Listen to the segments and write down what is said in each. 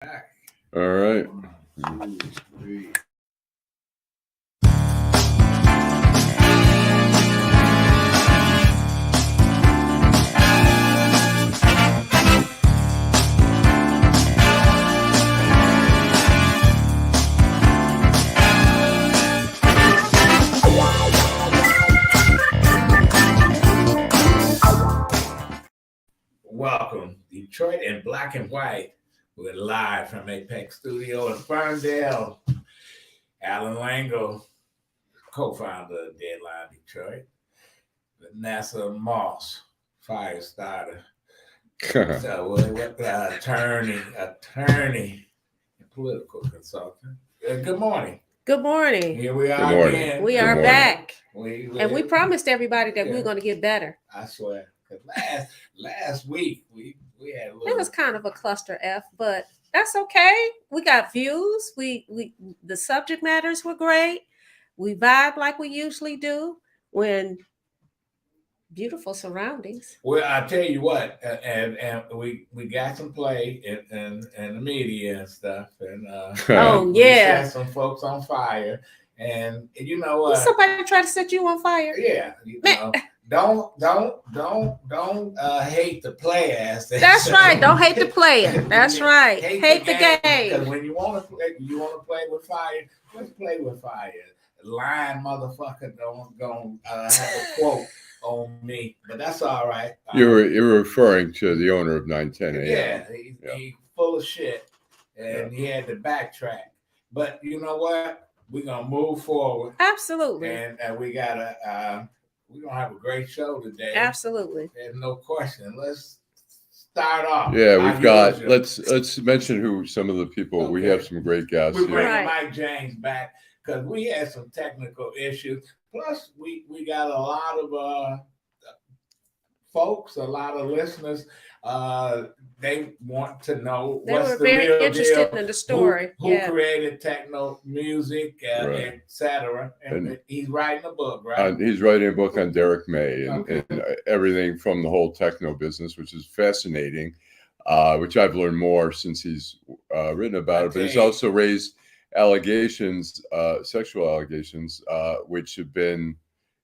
All right. 1, 2, 3. Welcome, Detroit in black and white. We're live from Apex Studio in Ferndale. Allan Lengel, co-founder of Deadline Detroit. Venessa Moss, fire starter. So, attorney, and political consultant. Good morning. Good morning. Here we are again. We are back. And we promised everybody that we were going to get better. I swear. Last week we had a little. It was kind of a cluster F, but that's okay. We got views. We the subject matters were great. We vibe like we usually do when beautiful surroundings. Well, I tell you what, and we got some play in the media and stuff, and oh yeah, we set some folks on fire, and you know what? Somebody tried to set you on fire. Yeah, you know. Don't hate the player. That's right. Don't hate the player. That's right. Hate the game. Because when you want to play with fire. Let's play with fire. Lying motherfucker don't have a quote on me, but that's all right. You're referring to the owner of 910 AM. Yeah, he's full of shit, and he had to backtrack. But you know what? We're gonna move forward. Absolutely. And we gotta. We're gonna have a great show today. Absolutely. There's no question. Let's start off. Yeah, we've got. Let's mention who some of the people. Okay. We have some great guests. We're bringing Mike James back because we had some technical issues. Plus, we got a lot of folks, a lot of listeners. They want to know what's the real deal. They were very interested in the story. Who created techno music, right. etc. And he's writing a book, right? He's writing a book on Derrick May and everything from the whole techno business, which is fascinating, which I've learned more since he's written about it. But he's also raised allegations, sexual allegations, which have been,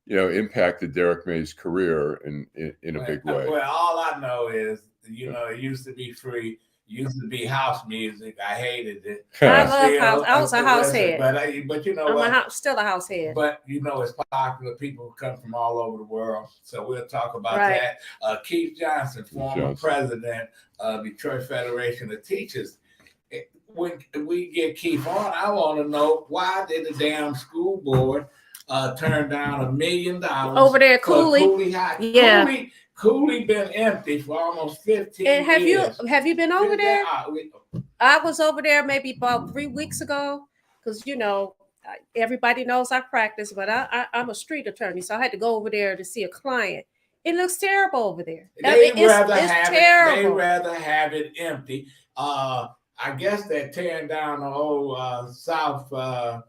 impacted Derrick May's career in a big way. Well, all I know is, it used to be free. Used to be house music. I hated it. I love house. I was a house head. But you know what? Still a house head. But it's popular. People come from all over the world. So we'll talk about that. Keith Johnson, former president of Detroit Federation of Teachers. When we get Keith on, I want to know, why did the damn school board turn down $1 million over there, Cooley? Yeah. Cooley been empty for almost 15 and years. Have you been over there? I was over there maybe about 3 weeks ago because, everybody knows I practice, but I'm a street attorney, so I had to go over there to see a client. It looks terrible over there. It's terrible. They'd rather have it empty. I guess they're tearing down the whole Southwestern.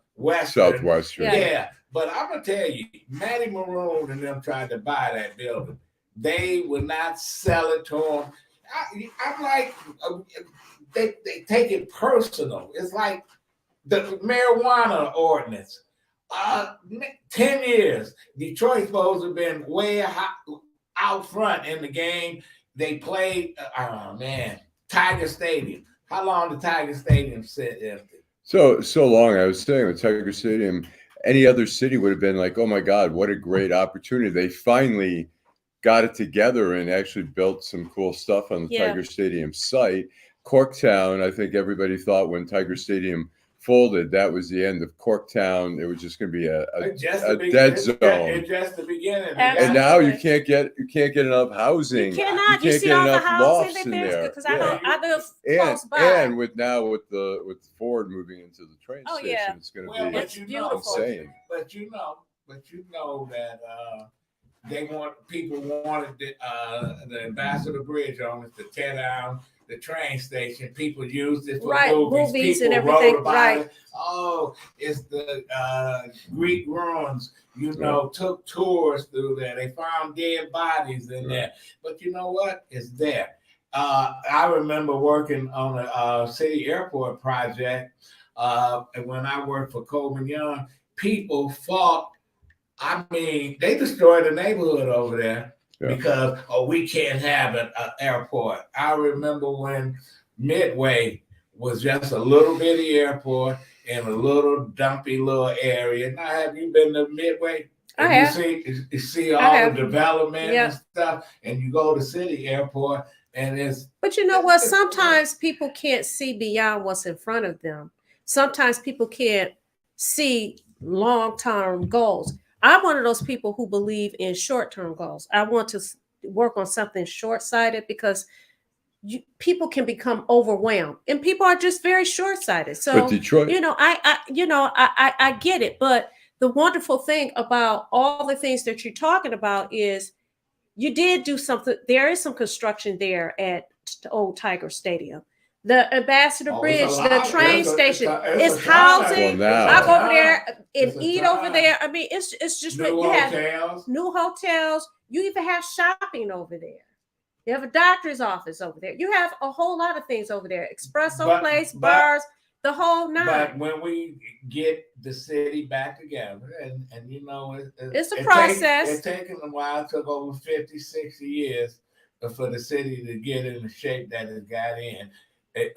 Yeah. But I'm going to tell you, Matty Maroon and them tried to buy that building. They would not sell it to them. I'm like, they take it personal. It's like the marijuana ordinance. 10 years. Detroit's supposed to have been way out front in the game. They played, Tiger Stadium. How long did Tiger Stadium sit empty? So long. I was saying with Tiger Stadium, any other city would have been like, oh my God, what a great opportunity. They finally got it together and actually built some cool stuff on the Tiger Stadium site. Corktown, I think everybody thought when Tiger Stadium folded, that was the end of Corktown. It was just going to be a dead zone. It's just the beginning. And now you can't get enough housing. You cannot. You see all the housing in there because I live close by. And with Ford moving into the train station, it's going to be insane. But you know that. People wanted the Ambassador Bridge owners to tear down the train station. People used it for movies and everything. Wrote about it. Oh, it's the Greek ruins. Took tours through there. They found dead bodies in there. But you know what? It's there. I remember working on a city airport project. And when I worked for Coleman Young, people fought. I mean, they destroyed the neighborhood over there because we can't have an airport. I remember when Midway was just a little bitty airport in a little dumpy little area. Now, have you been to Midway? I have. You see all the development and stuff, and you go to city airport, and it's. But you know what? Sometimes people can't see beyond what's in front of them. Sometimes people can't see long-term goals. I'm one of those people who believe in short-term goals. I want to work on something short-sighted because people can become overwhelmed, and people are just very short-sighted. So, but Detroit, I get it. But the wonderful thing about all the things that you're talking about is you did do something. There is some construction there at the old Tiger Stadium. The Ambassador Bridge, the train station, it's housing. I go over there and eat over there. I mean, it's just new hotels. Have new hotels. You even have shopping over there. You have a doctor's office over there. You have a whole lot of things over there. Espresso place, bars, the whole nine. But when we get the city back together, and it's a process. It's taken a while. It took over 50, 60 years for the city to get in the shape that it got in.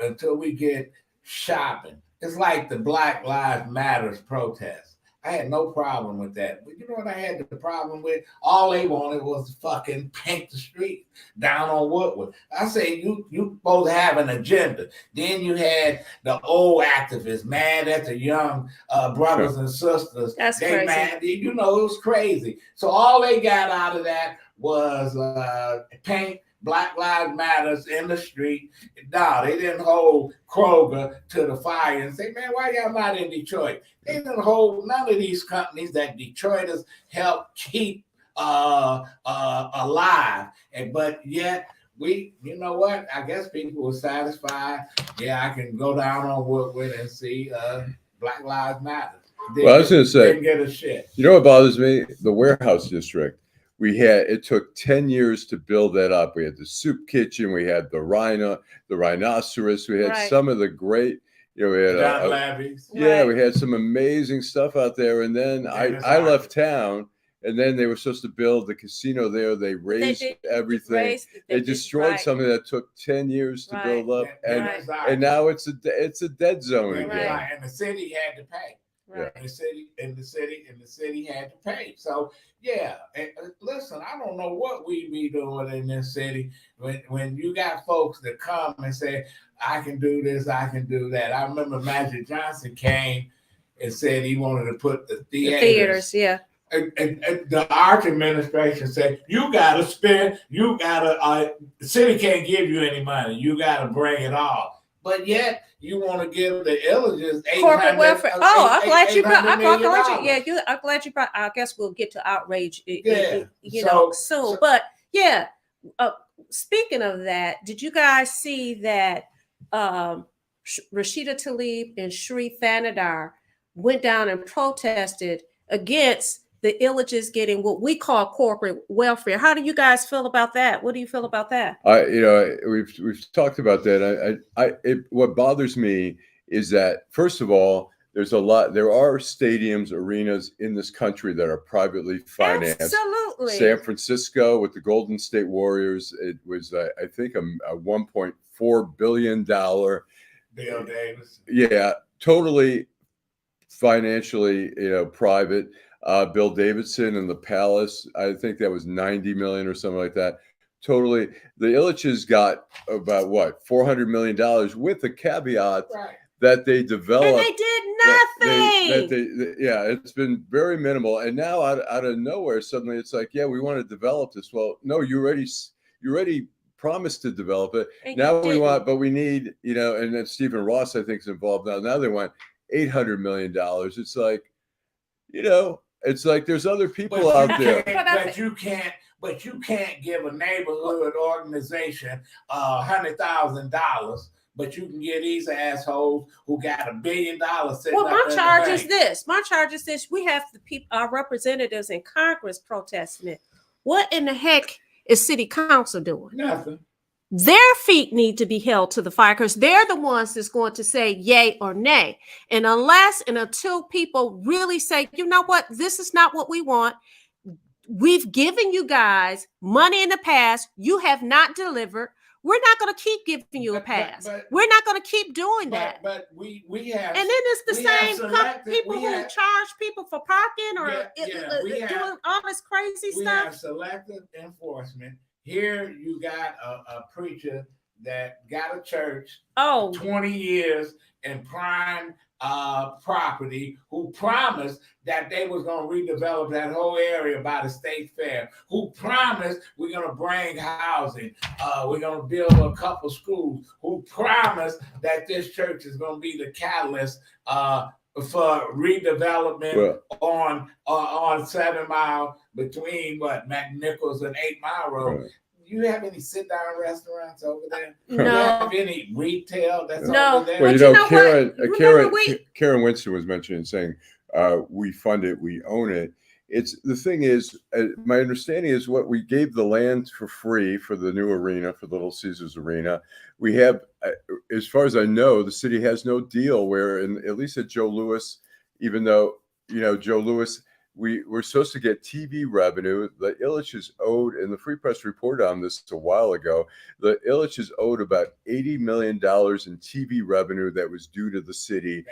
Until we get shopping. It's like the Black Lives Matters protest. I had no problem with that. But you know what I had the problem with? All they wanted was fucking paint the street down on Woodward. I say you supposed to have an agenda. Then you had the old activists mad at the young brothers and sisters. That's they crazy. Mad. It was crazy. So all they got out of that was paint Black Lives Matters in the street. No, they didn't hold Kroger to the fire and say, man, why y'all not in Detroit? They didn't hold none of these companies that Detroiters help keep alive. But yet, you know what? I guess people were satisfied. Yeah, I can go down on Woodward and see Black Lives Matter. Well, I was going to say, didn't get a shit. You know what bothers me? The warehouse district. It took 10 years to build that up. We had the soup kitchen, we had the rhinoceros, we had some of the great, we had we had some amazing stuff out there. And then I left town, and then they were supposed to build the casino there. They raised everything. They destroyed something that took 10 years to build up, and now it's a dead zone again. And the city had to pay. Right. And the city had to pay. So yeah, listen, I don't know what we be doing in this city when you got folks that come and say, I can do this, I can do that. I remember Magic Johnson came and said he wanted to put the theaters. And the Arch administration said, you gotta spend, the city can't give you any money. You gotta bring it all. But yet you want to give the Illiges corporate welfare. I'm glad you brought. I'm glad you brought. I guess we'll get to outrage, soon. But yeah, speaking of that, did you guys see that Rashida Tlaib and Sri Thanadar went down and protested against the Illiges getting what we call corporate welfare? How do you guys feel about that? What do you feel about that? We've talked about that. What bothers me is that, first of all, there are stadiums, arenas in this country that are privately financed. Absolutely. San Francisco with the Golden State Warriors, it was I think a $1.4 billion. Bill Davis. Yeah, totally financially, private. Bill Davidson and the Palace, I think that was 90 million or something like that. Totally. The Illiches got about $400 million with the caveat that they developed. And they did nothing. It's been very minimal. And now out of nowhere, suddenly it's like, we want to develop this. Well, no, you already promised to develop it. And now we need, and then Stephen Ross, I think, is involved now. Now they want $800 million. It's like, it's like there's other people out there. But you can't give a neighborhood organization $100,000, but you can get these assholes who got $1 billion. My charge is this. We have our representatives in Congress protesting it. What in the heck is city council doing? Nothing. Their feet need to be held to the fire because they're the ones that's going to say yay or nay. And unless and until people really say, you know what, this is not what we want. We've given you guys money in the past. You have not delivered. We're not going to keep giving you a pass. We're not going to keep doing that. But we have, and then it's the same people who charge people for parking or doing all this crazy stuff. We have selective enforcement. Here you got a preacher that got a church 20 years in prime property, who promised that they was going to redevelop that whole area by the state fair, who promised we're going to bring housing, we're going to build a couple schools, who promised that this church is going to be the catalyst for redevelopment on 7 Mile between McNichols and 8 Mile Road. Right. You have any sit-down restaurants over there? No. You have any retail that's over there? Well, Karen Winston was mentioning, saying, we fund it, we own it. It's the thing is, my understanding is what we gave the land for free for the new arena, for the Little Caesars Arena. We have, as far as I know, the city has no deal where, at least at Joe Louis, even though, Joe Louis, we're supposed to get TV revenue. The Ilitch is owed, and the Free Press reported on this a while ago, the Ilitch is owed about $80 million in TV revenue that was due to the city.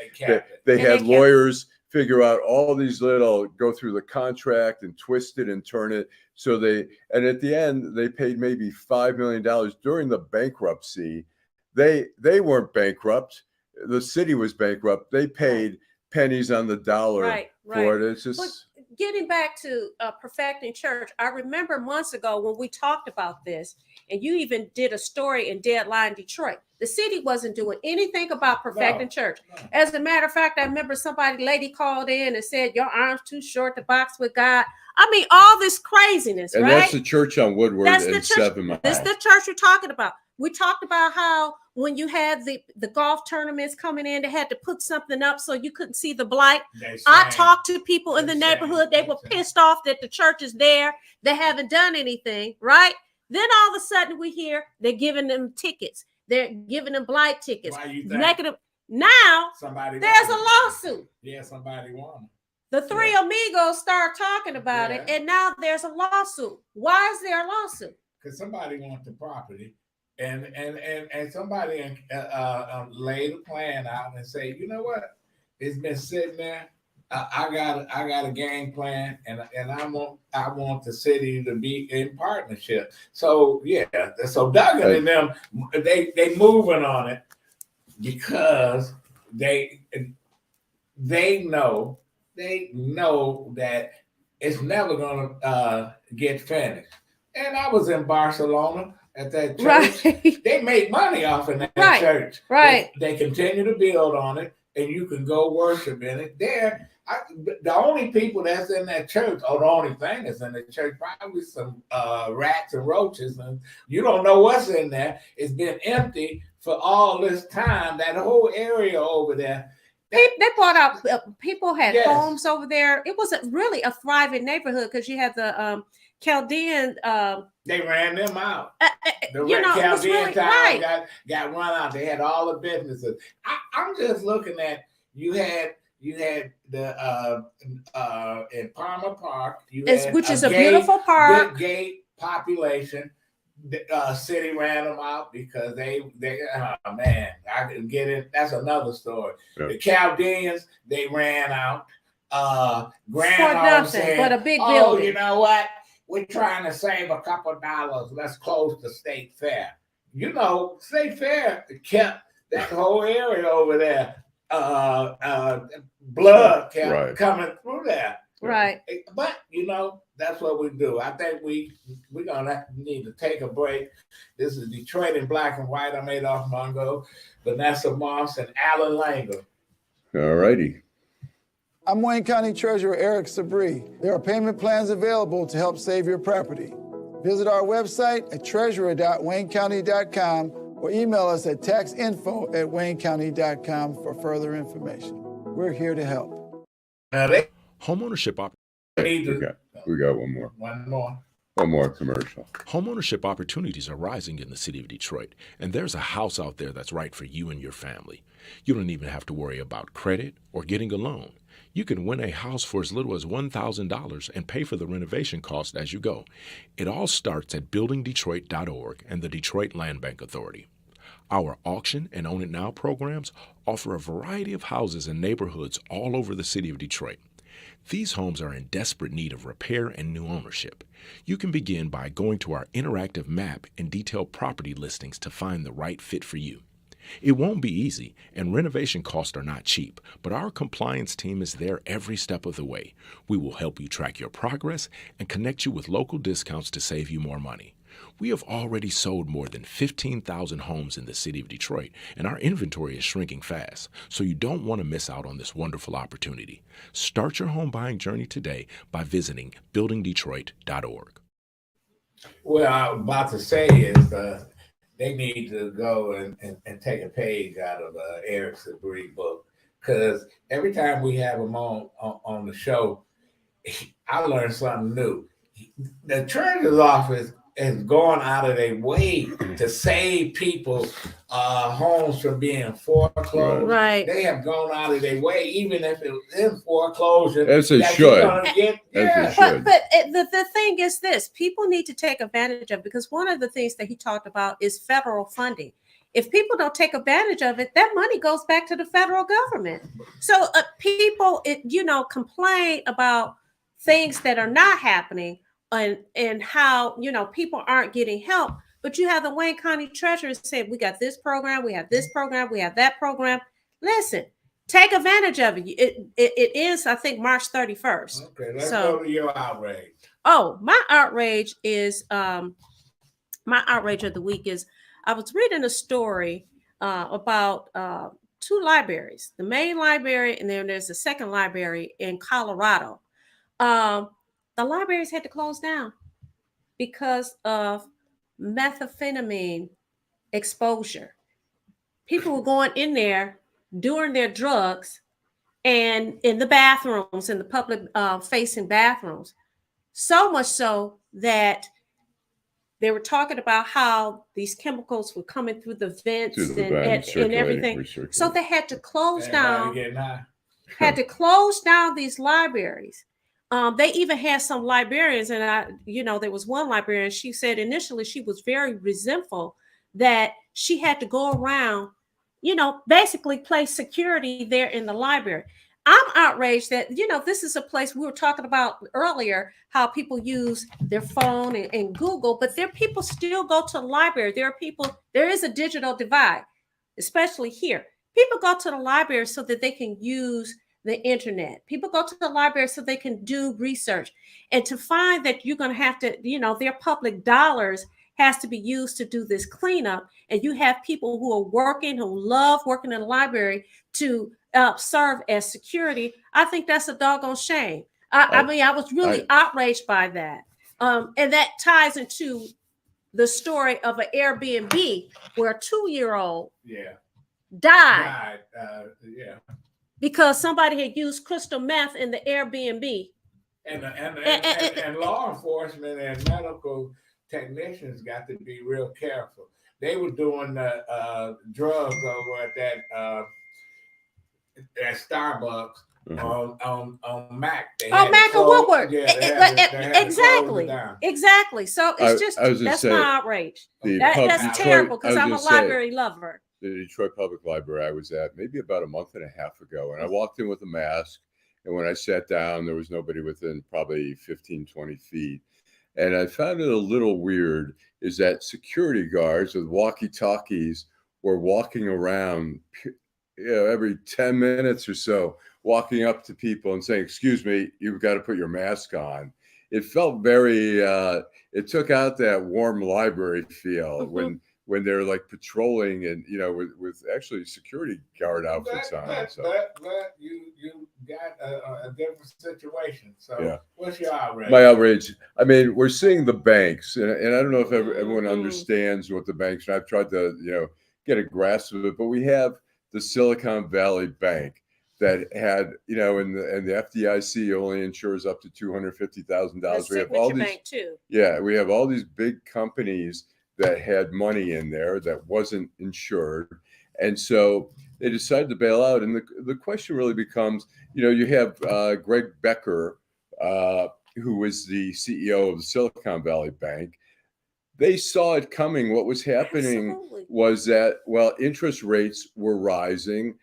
They had lawyers figure out all these go through the contract and twist it and turn it. And at the end, they paid maybe $5 million during the bankruptcy. They weren't bankrupt. The city was bankrupt. They paid pennies on the dollar for it. It's just... Getting back to perfecting church, I remember months ago when we talked about this, and you even did a story in Deadline Detroit. The city wasn't doing anything about perfecting church. As a matter of fact, I remember lady called in and said, your arm's too short to box with God. I mean, all this craziness, and right? That's the church on Woodward and 7 Mile. This is the church we're talking about. We talked about how when you had the golf tournaments coming in, they had to put something up so you couldn't see the blight. I talked to people in the neighborhood. They were pissed off that the church is there. They haven't done anything, right? Then all of a sudden we hear they're giving them tickets. They're giving them blight tickets. Negative. Now there's a lawsuit. Yeah, somebody won. The three amigos start talking about it, and now there's a lawsuit. Why is there a lawsuit? Because somebody wants the property. And somebody laid a plan out and say, you know what? It's been sitting there. I got a game plan, and I want the city to be in partnership. So so Duggan and them they moving on it because they know that it's never gonna get finished. And I was in Barcelona at that church. They make money off of that church. They continue to build on it, and you can go worship in it. The only people that's in that church, the only thing that's in the church, probably some rats and roaches, and you don't know what's in there. It's been empty for all this time. That whole area over there. They brought out people had homes over there. It was really a thriving neighborhood because you had the Chaldean. They ran them out. Chaldean town got run out. They had all the businesses. I'm just looking at you had the in Palmer Park. Which is a beautiful park. Big gate population. The city ran them out because they oh man, I can get it. That's another story. Yeah. The Chaldeans, they ran out. Grandma said, but a big building. You know what? We're trying to save a couple of dollars. Let's close the state fair. State fair kept that whole area over there. Blood kept coming through there. Right. But that's what we do. I think we're gonna need to take a break. This is Detroit in Black and White. I'm Adolph Mongo, Venessa Moss, and Allan Lengel. All righty. I'm Wayne County Treasurer Eric Sabri. There are payment plans available to help save your property. Visit our website at treasurer.waynecounty.com or email us at taxinfo@waynecounty.com for further information. We're here to help. Homeownership We got one more. One more. One more commercial. Homeownership opportunities are rising in the city of Detroit, and there's a house out there that's right for you and your family. You don't even have to worry about credit or getting a loan. You can win a house for as little as $1,000 and pay for the renovation cost as you go. It all starts at buildingdetroit.org and the Detroit Land Bank Authority. Our auction and Own It Now programs offer a variety of houses and neighborhoods all over the city of Detroit. These homes are in desperate need of repair and new ownership. You can begin by going to our interactive map and detailed property listings to find the right fit for you. It won't be easy, and renovation costs are not cheap, but our compliance team is there every step of the way. We will help you track your progress and connect you with local discounts to save you more money. We have already sold more than 15,000 homes in the city of Detroit, and our inventory is shrinking fast, so you don't want to miss out on this wonderful opportunity. Start your home buying journey today by visiting buildingdetroit.org. Well, I was about to say is they need to go and take a page out of Eric Sabree book, because every time we have him on the show, I learned something new. The treasurer's office has gone out of their way to save people's homes from being foreclosed. Right. They have gone out of their way, even if it was in foreclosure. As they should. But the thing is this, people need to take advantage of it, because one of the things that he talked about is federal funding. If people don't take advantage of it, that money goes back to the federal government. So people, complain about things that are not happening, and how, people aren't getting help. But you have the Wayne County Treasurer saying, we got this program, we have this program, we have that program. Listen, take advantage of it. It is, I think, March 31st. Okay, let's go to your outrage. Oh, my outrage of the week is, I was reading a story about two libraries, the main library, and then there's a second library in Colorado. The libraries had to close down because of methamphetamine exposure. People were going in there doing their drugs, and in the bathrooms, in the public facing bathrooms, so much so that they were talking about how these chemicals were coming through the vents and everything. So they had to close down. Had to close down these libraries. They even had some librarians, and there was one librarian. She said initially she was very resentful that she had to go around, basically play security there in the library. I'm outraged that, this is a place we were talking about earlier, how people use their phone and Google, but people still go to the library. There is a digital divide, especially here. People go to the library so that they can use the internet. People go to the library so they can do research, and to find that you're going to have to, their public dollars has to be used to do this cleanup. And you have people who are working, who love working in the library to serve as security. I think that's a doggone shame. I was really outraged by that. And that ties into the story of an Airbnb where a 2-year-old died. Because somebody had used crystal meth in the Airbnb. And law enforcement and medical technicians got to be real careful. They were doing drugs over at that Starbucks on Mac. Mac and Woodward. Exactly. So it's that's my outrage. That's terrible, because I'm a library lover. The Detroit Public Library I was at maybe about a month and a half ago, and I walked in with a mask, and when I sat down, there was nobody within probably 15, 20 feet. And I found it a little weird is that security guards with walkie-talkies were walking around, every 10 minutes or so, walking up to people and saying, "Excuse me, you've got to put your mask on." It felt very, it took out that warm library feel when they're like patrolling and, with actually security guard outfits on. But you got a different situation. So what's your outrage? My outrage, we're seeing the banks, and I don't know if everyone understands what the banks are. I've tried to, get a grasp of it, but we have the Silicon Valley Bank. that had, and the FDIC only insures up to $250,000. We have all these bank too. Yeah, we have all these big companies that had money in there that wasn't insured. And so they decided to bail out. And the question really becomes, you have Greg Becker, who was the CEO of the Silicon Valley Bank. They saw it coming. What was happening was that, interest rates were rising.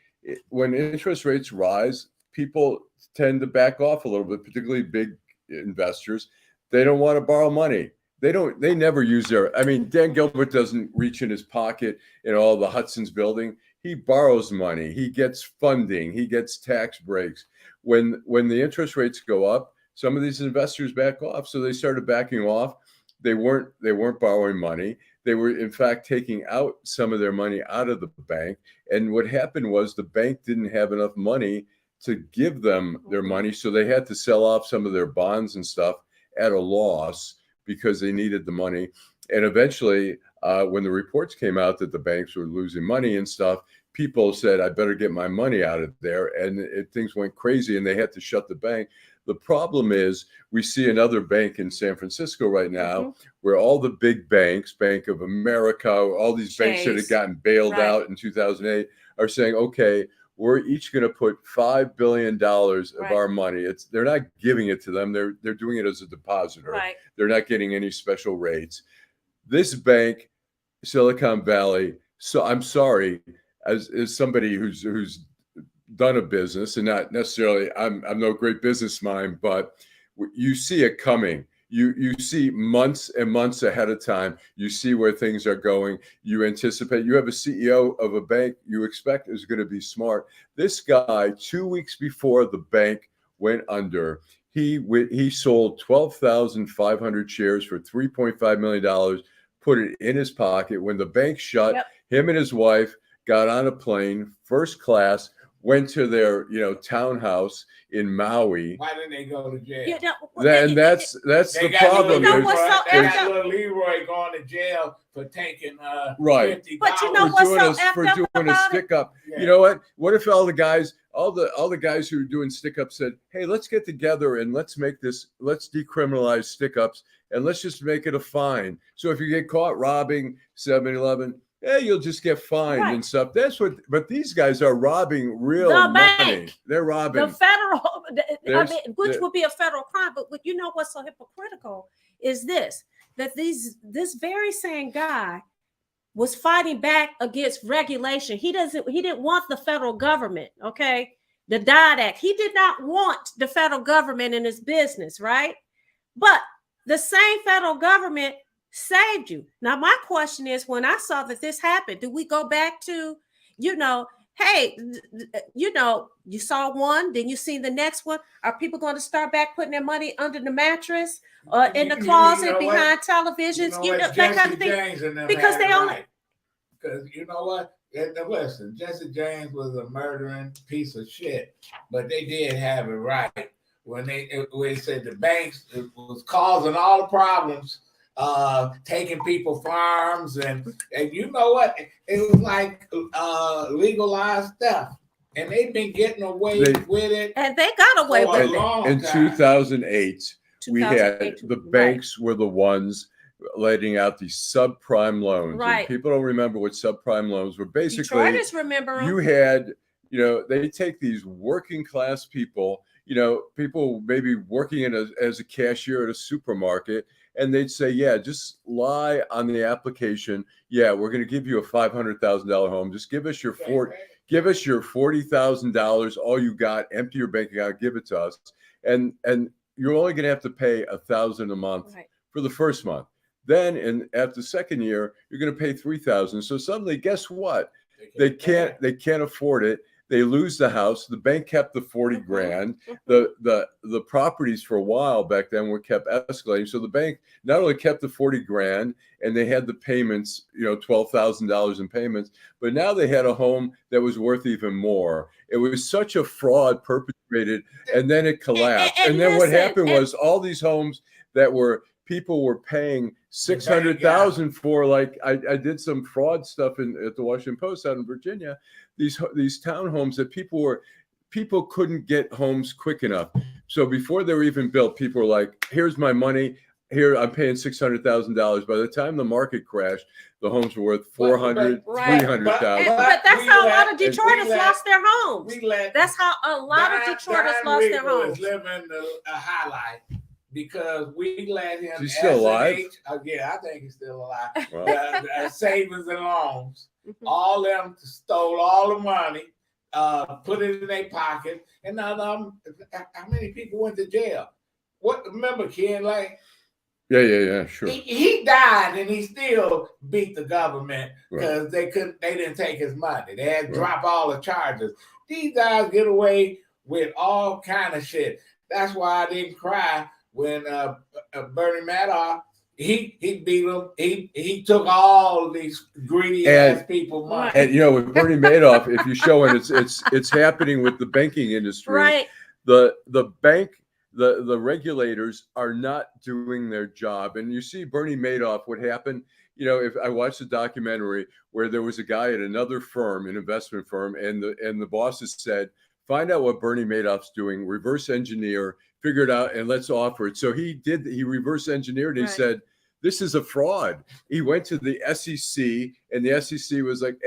When interest rates rise, people tend to back off a little bit, particularly big investors. They don't want to borrow money. They never use Dan Gilbert doesn't reach in his pocket in all the Hudson's building. He borrows money. He gets funding. He gets tax breaks. When the interest rates go up, some of these investors back off. So they started backing off. They weren't borrowing money. They were, in fact, taking out some of their money out of the bank. And what happened was the bank didn't have enough money to give them their money. So they had to sell off some of their bonds and stuff at a loss because they needed the money. And eventually, when the reports came out that the banks were losing money and stuff, people said, I better get my money out of there. And things went crazy and they had to shut the bank. The problem is we see another bank in San Francisco right now where all the big banks, Bank of America, all these banks that had gotten bailed out in 2008 are saying, okay, we're each going to put $5 billion of our money. They're not giving it to them. They're doing it as a depositor. They're not getting any special rates. This bank, Silicon Valley, so I'm sorry, as somebody who's done a business, and not necessarily I'm no great business mind, but you see it coming. You see months and months ahead of time. You see where things are going. You anticipate. You have a CEO of a bank you expect is going to be smart. This guy, 2 weeks before the bank went under, he sold 12,500 shares for $3.5 million, put it in his pocket. When the bank shut, him and his wife got on a plane, first class, went to their townhouse in Maui. Why didn't they go to jail? That's the problem. They got little Leroy going to jail for taking $50. But you know what's so for doing a stick up. You know what? What if all the guys who are doing stick ups said, hey, let's get together and let's decriminalize stick ups and let's just make it a fine. So if you get caught robbing 7-Eleven, you'll just get fined and stuff. But these guys are robbing real money. They're robbing the federal, which would be a federal crime. But you know what's so hypocritical is that this very same guy was fighting back against regulation. He didn't want the federal government, the DIDE Act. He did not want the federal government in his business, right? But the same federal government saved you. Now, my question is, when I saw that this happened, do we go back to, hey, you saw one, then you see the next one? Are people going to start back putting their money under the mattress or in the closet behind televisions? That kind of thing. Because they only. Because you know what? Listen, Jesse James was a murdering piece of shit, but they did have it right when they said the banks was causing all the problems. Taking people farms and you know what? It was like legalized stuff, and they've been getting away with it. And they got away with it. In 2008, we had the banks were the ones letting out these subprime loans. And people don't remember what subprime loans were. Basically, Detroiters remember them. You had, they take these working class people, people maybe working as a cashier at a supermarket. And they'd say, just lie on the application. We're going to give you a $500,000 home. Just give us your $40,000. All you got. Empty your bank account. Give it to us. And you're only going to have to pay $1,000 a month for the first month. Then, after the second year, you're going to pay $3,000. So suddenly, guess what? They can't afford it. They lose the house. The bank kept the 40 grand. The properties for a while back then were kept escalating. So the bank not only kept the 40 grand and they had the payments, $12,000 in payments, but now they had a home that was worth even more. It was such a fraud perpetrated, and then it collapsed. And then what happened was all these homes that people were paying $600,000 for. Like I did some fraud stuff at the Washington Post out in Virginia. These townhomes that people people couldn't get homes quick enough. So before they were even built, people were like, here's my money. Here, I'm paying $600,000. By the time the market crashed, the homes were worth $400,000, $300,000. But that's how a lot of Detroiters lost their homes. That's how a lot of Detroiters lost their homes. Living a high life because we let him. He's still alive? Yeah, I think he's still alive. Wow. Savings and loans. All them stole all the money, put it in their pocket, and now how many people went to jail? Remember Ken Lay? Yeah, sure. He died and he still beat the government because they didn't take his money. They had to drop all the charges. These guys get away with all kind of shit. That's why I didn't cry when Bernie Madoff, he beat him. He took all these greedy ass people money. And you know, with Bernie Madoff, if you show it, it's happening with the banking industry. Right. The regulators are not doing their job. And you see Bernie Madoff, what happened, you know, if I watched a documentary where there was a guy at another firm, an investment firm, and the bosses said, find out what Bernie Madoff's doing, reverse engineer, figure it out, and let's offer it. So he reverse engineered, and he said, this is a fraud. He went to the SEC, and the SEC was like,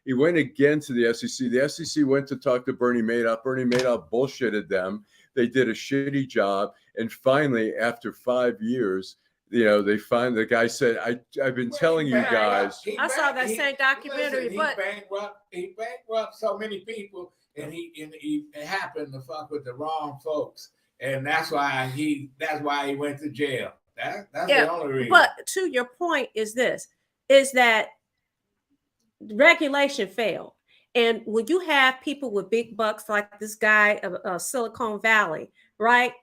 he went again to the SEC. The SEC went to talk to Bernie Madoff. Bernie Madoff bullshitted them. They did a shitty job. And finally, after 5 years, you know, the guy said, I've been telling you guys. I saw that same documentary. He bankrupt so many people, and he happened to fuck with the wrong folks. And that's why he went to jail. That's the only reason. But to your point is that regulation failed. And when you have people with big bucks like this guy of Silicon Valley, right?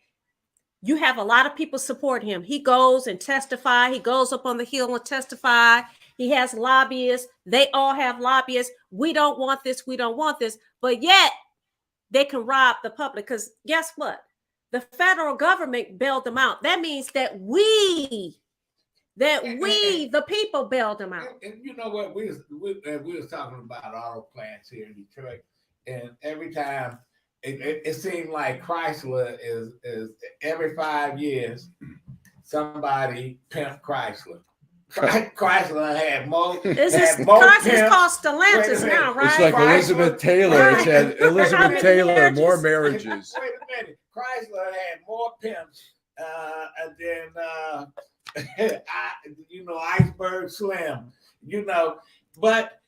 You have a lot of people support him. He goes and testify. He goes up on the Hill and testify. He has lobbyists. They all have lobbyists. We don't want this. We don't want this. But yet they can rob the public because guess what? The federal government bailed them out. That means that we, the people, bailed them out. And you know what? We was talking about auto plants here in Detroit, and every time it seemed like Chrysler is every 5 years somebody pimped Chrysler. Chrysler had more. Chrysler's called Stellantis now, right? It's like Elizabeth Taylor. It's had Elizabeth Taylor, more marriages. Wait a minute. Chrysler had more pimps than Iceberg Slim, but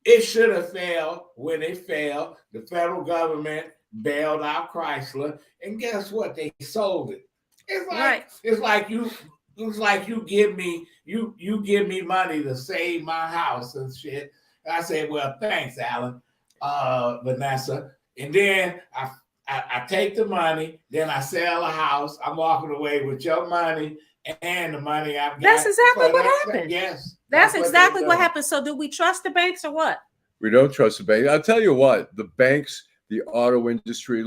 it should have failed. When it failed, the federal government bailed out Chrysler, and guess what? They sold it. It's like you give me money to save my house and shit. I say, well, thanks, Allan, Venessa, and then I take the money, then I sell a house. I'm walking away with your money and the money I've got. That's exactly what happened. Yes. That's exactly what happened. So do we trust the banks or what? We don't trust the banks. I'll tell you what, the banks, the auto industry,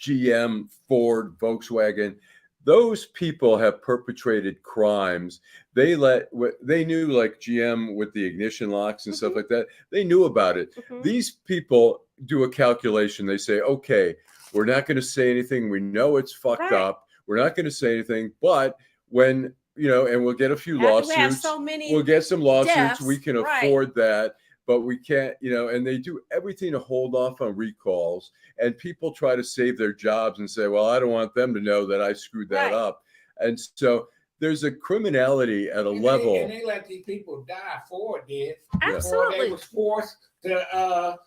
GM, Ford, Volkswagen, those people have perpetrated crimes. They knew, like GM with the ignition locks and stuff like that. They knew about it. These people do a calculation. They say, okay, we're not going to say anything. We know it's fucked up. We're not going to say anything. But when, and we'll get a few lawsuits. We'll get some lawsuits. Deaths, we can afford that. But we can't, and they do everything to hold off on recalls. And people try to save their jobs and say, well, I don't want them to know that I screwed that up. And so there's a criminality at a level. And they let these people die. Ford did. Absolutely. Before they was forced to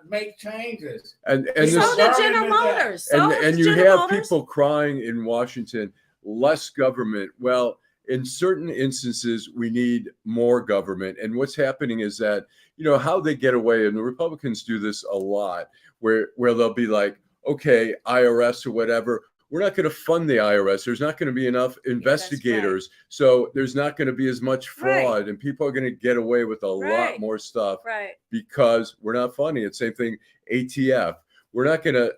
make changes. And so did General Motors. And you have people crying in Washington, less government. Well, in certain instances, we need more government. And what's happening is that, how they get away, and the Republicans do this a lot, where they'll be like, okay, IRS or whatever, we're not going to fund the IRS. There's not going to be enough investigators. So there's not going to be as much fraud, and people are going to get away with a lot more stuff because we're not funding it. Same thing, ATF. We're not gonna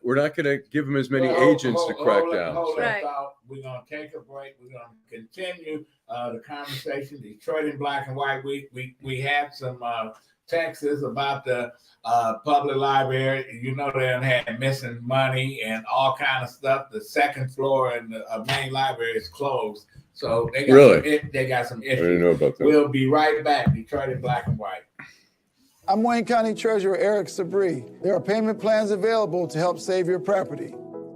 give them as many agents to crack down. We're gonna take a break. We're gonna continue the conversation. Detroit in Black and White. We have some Texas about the public library. You know, they had missing money and all kind of stuff. The second floor in the main library is closed. So they got some issues. I didn't know about that. We'll be right back. Detroit in black and white. I'm Wayne County Treasurer Eric Sabri. There are payment plans available to help save your property.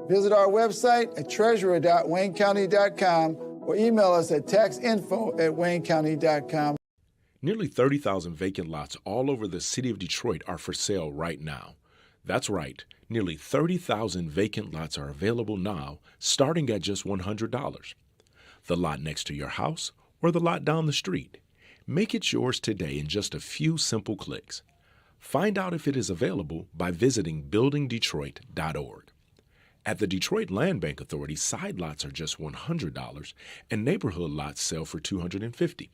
Visit our website at treasurer.waynecounty.com or email us at taxinfo@waynecounty.com. Nearly 30,000 vacant lots all over the city of Detroit are for sale right now. That's right, nearly 30,000 vacant lots are available now, starting at just $100. The lot next to your house or the lot down the street. Make it yours today in just a few simple clicks. Find out if it is available by visiting buildingdetroit.org. At the Detroit Land Bank Authority, side lots are just $100 and neighborhood lots sell for $250.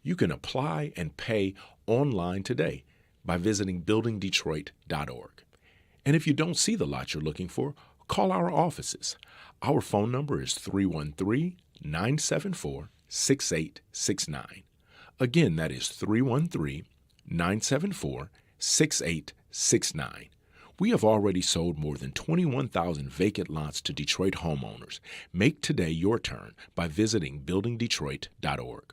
You can apply and pay online today by visiting buildingdetroit.org. And if you don't see the lot you're looking for, call our offices. Our phone number is 313-974-6869. Again, that is 313-974-6869. We have already sold more than 21,000 vacant lots to Detroit homeowners. Make today your turn by visiting buildingdetroit.org.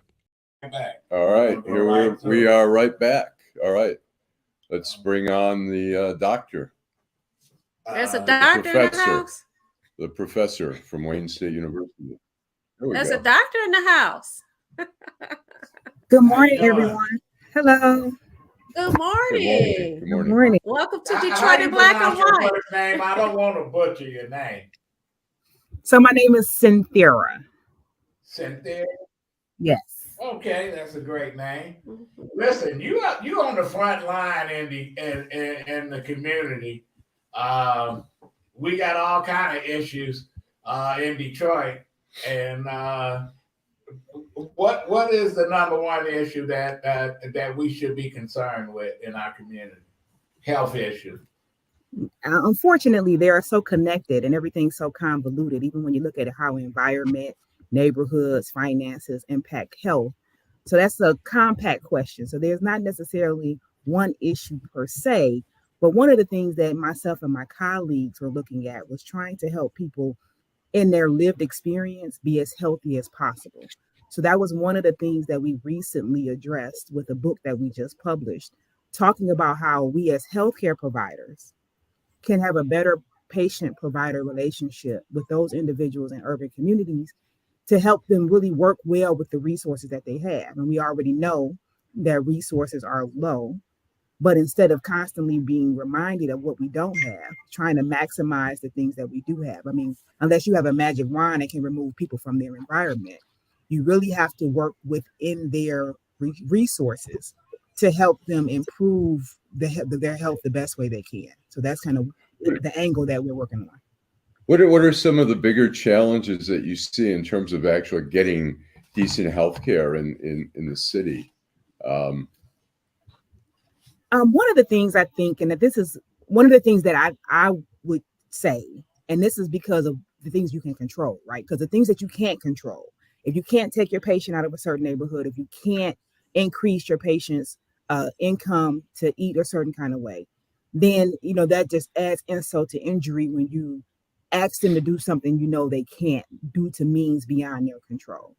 All right, here we are right back. All right, let's bring on the doctor. There's a doctor in the house. The professor from Wayne State University. There's a doctor in the house. Good morning, everyone. Hello. Good morning. Good morning. Morning. Welcome to Detroit in black and white. Name? I don't want to butcher your name. So my name is Cynthera. Cynthia? Yes. Okay, that's a great name. Listen, you on the front line in the community. We got all kind of issues in Detroit, and what is the number one issue that we should be concerned with in our community? Health issue. Unfortunately, they are so connected and everything's so convoluted. Even when you look at how environment, neighborhoods, finances impact health. So that's a compact question. So there's not necessarily one issue per se, but one of the things that myself and my colleagues were looking at was trying to help people in their lived experience be as healthy as possible. So that was one of the things that we recently addressed with a book that we just published, talking about how we as healthcare providers can have a better patient-provider relationship with those individuals in urban communities to help them really work well with the resources that they have. And we already know that resources are low, but instead of constantly being reminded of what we don't have, trying to maximize the things that we do have. I mean, unless you have a magic wand that can remove people from their environment, you really have to work within their resources to help them improve their health the best way they can. So that's kind of the angle that we're working on. What are some of the bigger challenges that you see in terms of actually getting decent health care in the city? One of the things I think, and that this is one of the things that I would say, and this is because of the things you can control, right? Because the things that you can't control, if you can't take your patient out of a certain neighborhood, if you can't increase your patient's income to eat a certain kind of way, then, that just adds insult to injury when you ask them to do something they can't due to means beyond their control.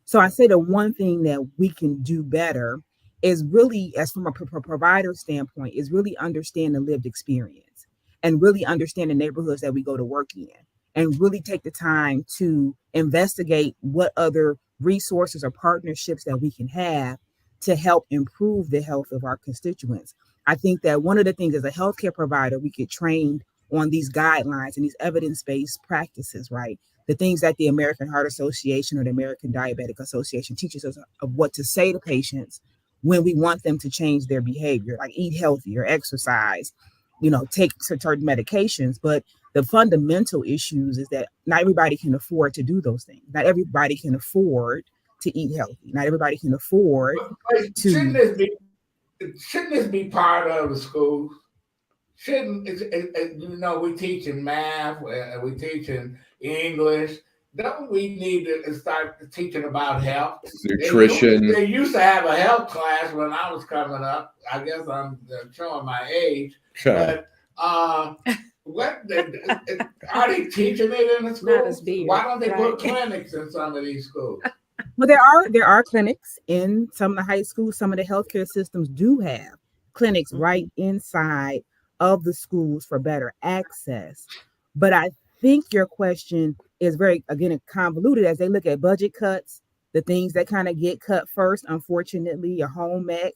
So I say the one thing that we can do better is really, as from a provider standpoint, is really understand the lived experience and really understand the neighborhoods that we go to work in and really take the time to investigate what other resources or partnerships that we can have to help improve the health of our constituents. I think that one of the things as a healthcare provider, we get trained on these guidelines and these evidence-based practices, right? The things that the American Heart Association or the American Diabetic Association teaches us of what to say to patients when we want them to change their behavior, like eat healthy or exercise, take certain medications. But the fundamental issues is that not everybody can afford to do those things. Not everybody can afford to eat healthy. Not everybody can afford to. Shouldn't this be part of the schools? Shouldn't we teaching math, we teaching English? don't we need to start teaching about health? Nutrition. They used to have a health class when I was coming up. I guess I'm showing my age. But what are they teaching it in the schools? Why don't they put clinics in some of these schools? Well, there are clinics in some of the high schools. Some of the healthcare systems do have clinics right inside of the schools for better access. But I think your question is very, again, convoluted as they look at budget cuts, the things that kind of get cut first, unfortunately, your home ec,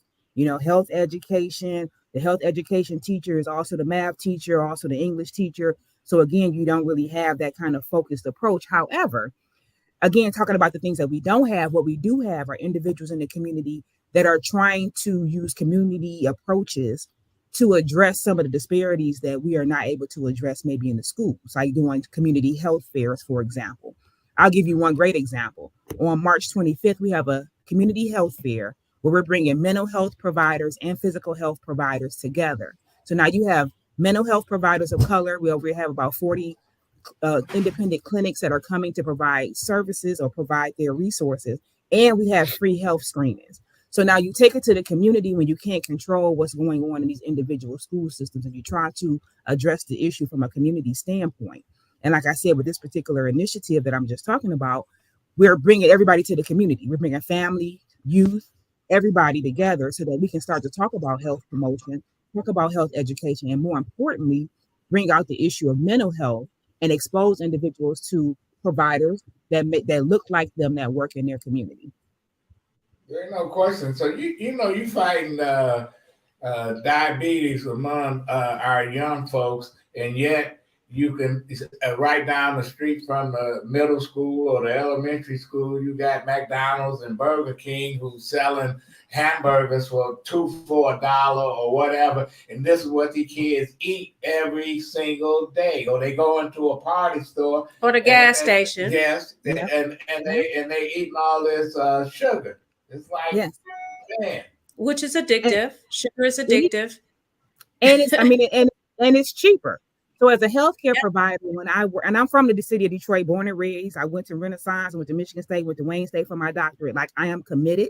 health education. The health education teacher is also the math teacher, also the English teacher. So again, you don't really have that kind of focused approach. However, again, talking about the things that we don't have, what we do have are individuals in the community that are trying to use community approaches to address some of the disparities that we are not able to address maybe in the schools, like doing community health fairs, for example. I'll give you one great example. On March 25th, we have a community health fair where we're bringing mental health providers and physical health providers together. So now you have mental health providers of color. We have about 40 independent clinics that are coming to provide services or provide their resources. And we have free health screenings. So now you take it to the community when you can't control what's going on in these individual school systems, and you try to address the issue from a community standpoint. And like I said, with this particular initiative that I'm just talking about, we're bringing everybody to the community. We're bringing family, youth, everybody together so that we can start to talk about health promotion, talk about health education, and more importantly, bring out the issue of mental health and expose individuals to providers that look like them that work in their community. There ain't no question. So you fighting diabetes among our young folks, and yet you can right down the street from the middle school or the elementary school, you got McDonald's and Burger King who's selling hamburgers for $2 for $1 or whatever, and this is what the kids eat every single day. Or they go into a party store or the gas station. Yes, yeah. and they eating all this sugar. It's like, man, which is addictive. Sugar is addictive, and it's and it's cheaper. So as a healthcare provider, when I work, and I'm from the city of Detroit, born and raised, I went to Renaissance, I went to Michigan State, went to Wayne State for my doctorate. Like, I am committed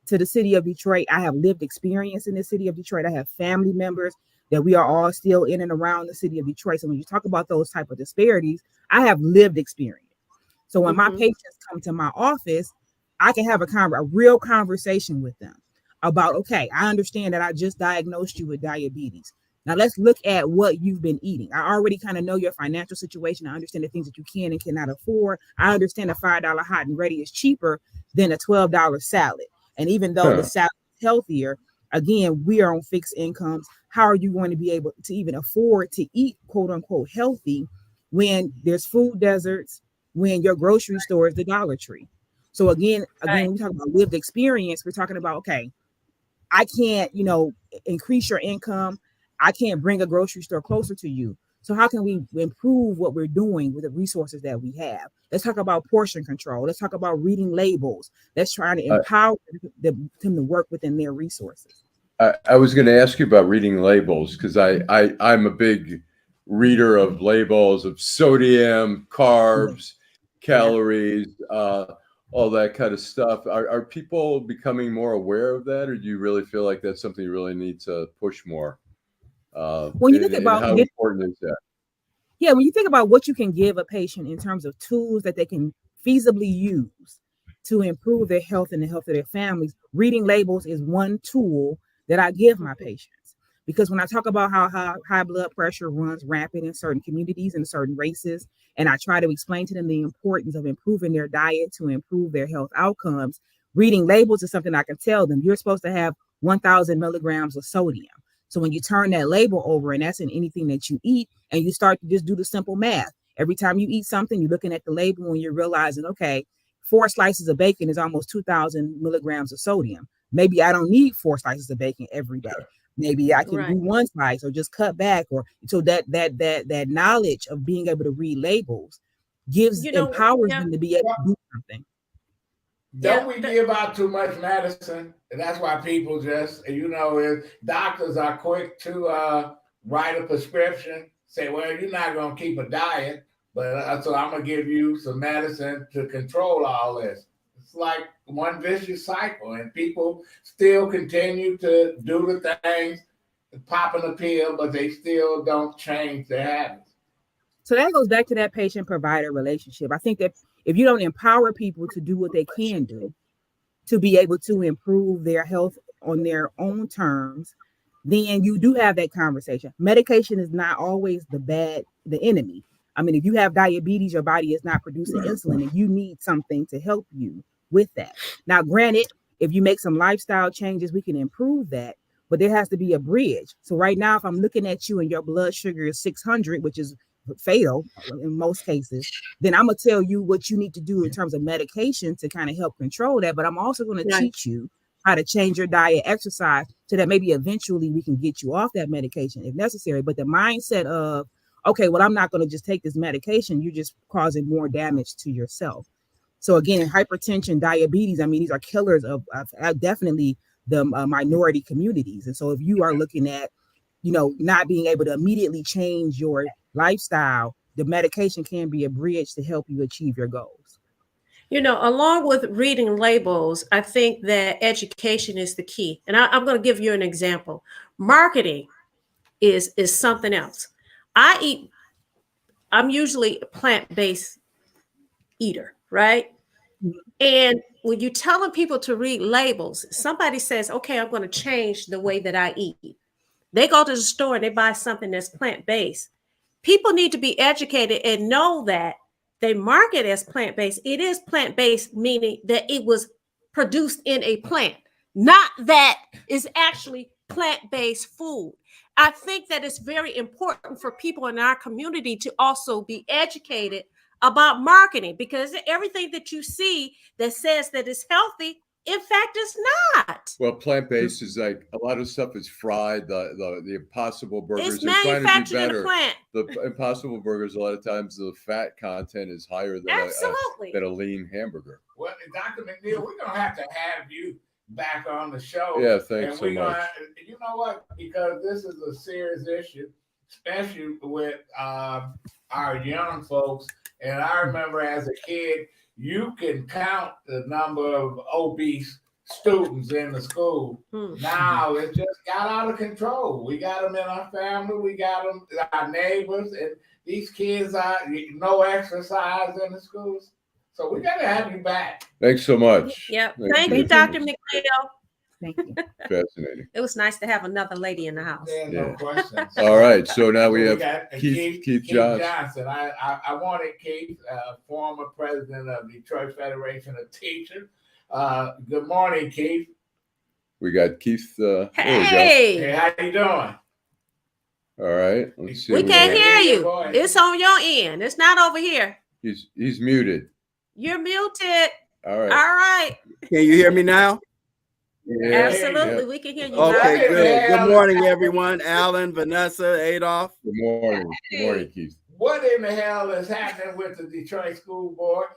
to the city of Detroit. I have lived experience in the city of Detroit. I have family members that we are all still in and around the city of Detroit. So when you talk about those type of disparities, I have lived experience. So when my patients come to my office, I can have a real conversation with them about, okay, I understand that I just diagnosed you with diabetes. Now let's look at what you've been eating. I already kind of know your financial situation. I understand the things that you can and cannot afford. I understand a $5 hot and ready is cheaper than a $12 salad. And even though the salad is healthier, again, we are on fixed incomes. How are you going to be able to even afford to eat, quote unquote, healthy when there's food deserts, when your grocery store is the Dollar Tree? So again, when we talk about lived experience, we're talking about, okay, I can't, increase your income. I can't bring a grocery store closer to you. So how can we improve what we're doing with the resources that we have? Let's talk about portion control. Let's talk about reading labels. Let's try to empower them to work within their resources. I was going to ask you about reading labels, because I'm a big reader of labels of sodium, carbs, calories, all that kind of stuff. Are people becoming more aware of that, or do you really feel like that's something you really need to push more? When you think about how important is that? Yeah, when you think about what you can give a patient in terms of tools that they can feasibly use to improve their health and the health of their families, reading labels is one tool that I give my patients. Because when I talk about how high blood pressure runs rampant in certain communities and certain races, and I try to explain to them the importance of improving their diet to improve their health outcomes, reading labels is something I can tell them. You're supposed to have 1,000 milligrams of sodium. So when you turn that label over, and that's in anything that you eat, and you start to just do the simple math. Every time you eat something, you're looking at the label and you're realizing, okay, 4 slices of bacon is almost 2,000 milligrams of sodium. Maybe I don't need 4 slices of bacon every day. Maybe I can do 1 slice or just cut back. Or so that knowledge of being able to read labels empowers them to be able to do something. Don't we give out too much medicine? And that's why people just, doctors are quick to write a prescription, say, well, you're not going to keep a diet. But so I'm gonna give you some medicine to control all this. It's like one vicious cycle, and people still continue to do the things, popping a pill, but they still don't change their habits. So that goes back to that patient-provider relationship. I think that if you don't empower people to do what they can do, to be able to improve their health on their own terms, then you do have that conversation. Medication is not always the enemy. I mean, if you have diabetes, your body is not producing insulin, and you need something to help you with that. Now, granted, if you make some lifestyle changes, we can improve that, but there has to be a bridge. So right now, if I'm looking at you and your blood sugar is 600, which is fatal in most cases, then I'm gonna tell you what you need to do in terms of medication to kind of help control that. But I'm also going to teach you how to change your diet, exercise, so that maybe eventually we can get you off that medication if necessary. But the mindset of, okay, well, I'm not going to just take this medication, you're just causing more damage to yourself. So again, hypertension, diabetes, I mean, these are killers of definitely the minority communities. And so if you are looking at, not being able to immediately change your lifestyle, the medication can be a bridge to help you achieve your goals. Along with reading labels, I think that education is the key. And I'm going to give you an example. Marketing is something else. I'm usually a plant-based eater, right? Mm-hmm. And when you're telling people to read labels, somebody says, okay, I'm going to change the way that I eat. They go to the store and they buy something that's plant-based. People need to be educated and know that they market as plant-based. It is plant-based, meaning that it was produced in a plant, not that it's actually plant-based food. I think that it's very important for people in our community to also be educated about marketing, because everything that you see that says that it's healthy, in fact, it's not. Well, plant-based is like a lot of stuff is fried. The Impossible Burgers, it's manufactured in a plant. The Impossible Burgers, a lot of times the fat content is higher than a lean hamburger. Well, Dr. McNeill, we're gonna have to have you back on the show. Yeah, thanks so much. You know what? Because this is a serious issue, especially with our young folks. And I remember as a kid, you can count the number of obese students in the school. Now it just got out of control. We got them in our family, we got them our neighbors, and these kids are no exercise in the schools. So we got to have you back. Thanks so much. Yeah, thank you, Dr. McNeill. Thank you. Fascinating. It was nice to have another lady in the house. Yeah, no questions. All right, so now we have Keith Johnson. I wanted Keith, former president of Detroit Federation of Teachers. Good morning, Keith. We got Keith. Hey, how you doing? All right. Let's see. We can't hear you. It's on your end. It's not over here. He's muted. You're muted. All right. All right. Can you hear me now? Yeah. Absolutely. Yeah. We can hear you. Okay, good. Good morning, everyone. Allan, Venessa, Adolph. Good morning. Good morning, Keith. What in the hell is happening with the Detroit School Board?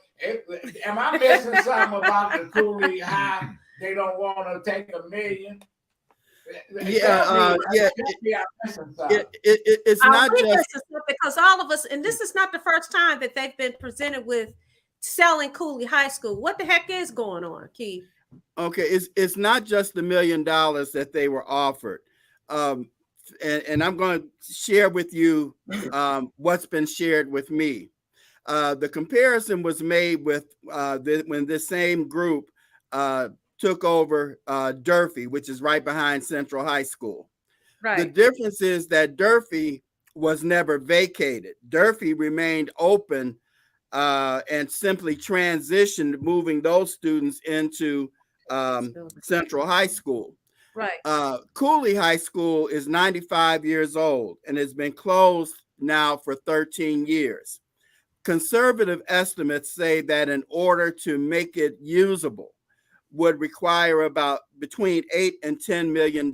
Am I missing something about the Cooley High? They don't want to take $1 million. It's not just because all of us, and this is not the first time that they've been presented with selling Cooley High School. What the heck is going on, Keith? Okay, it's not just the $1 million that they were offered, and I'm going to share with you what's been shared with me. The comparison was made with when this same group took over Durfee, which is right behind Central High School. Right. The difference is that Durfee was never vacated. Durfee remained open and simply transitioned, moving those students into Central High School. Right. Cooley High School is 95 years old and has been closed now for 13 years. Conservative estimates say that in order to make it usable would require about between $8 and $10 million,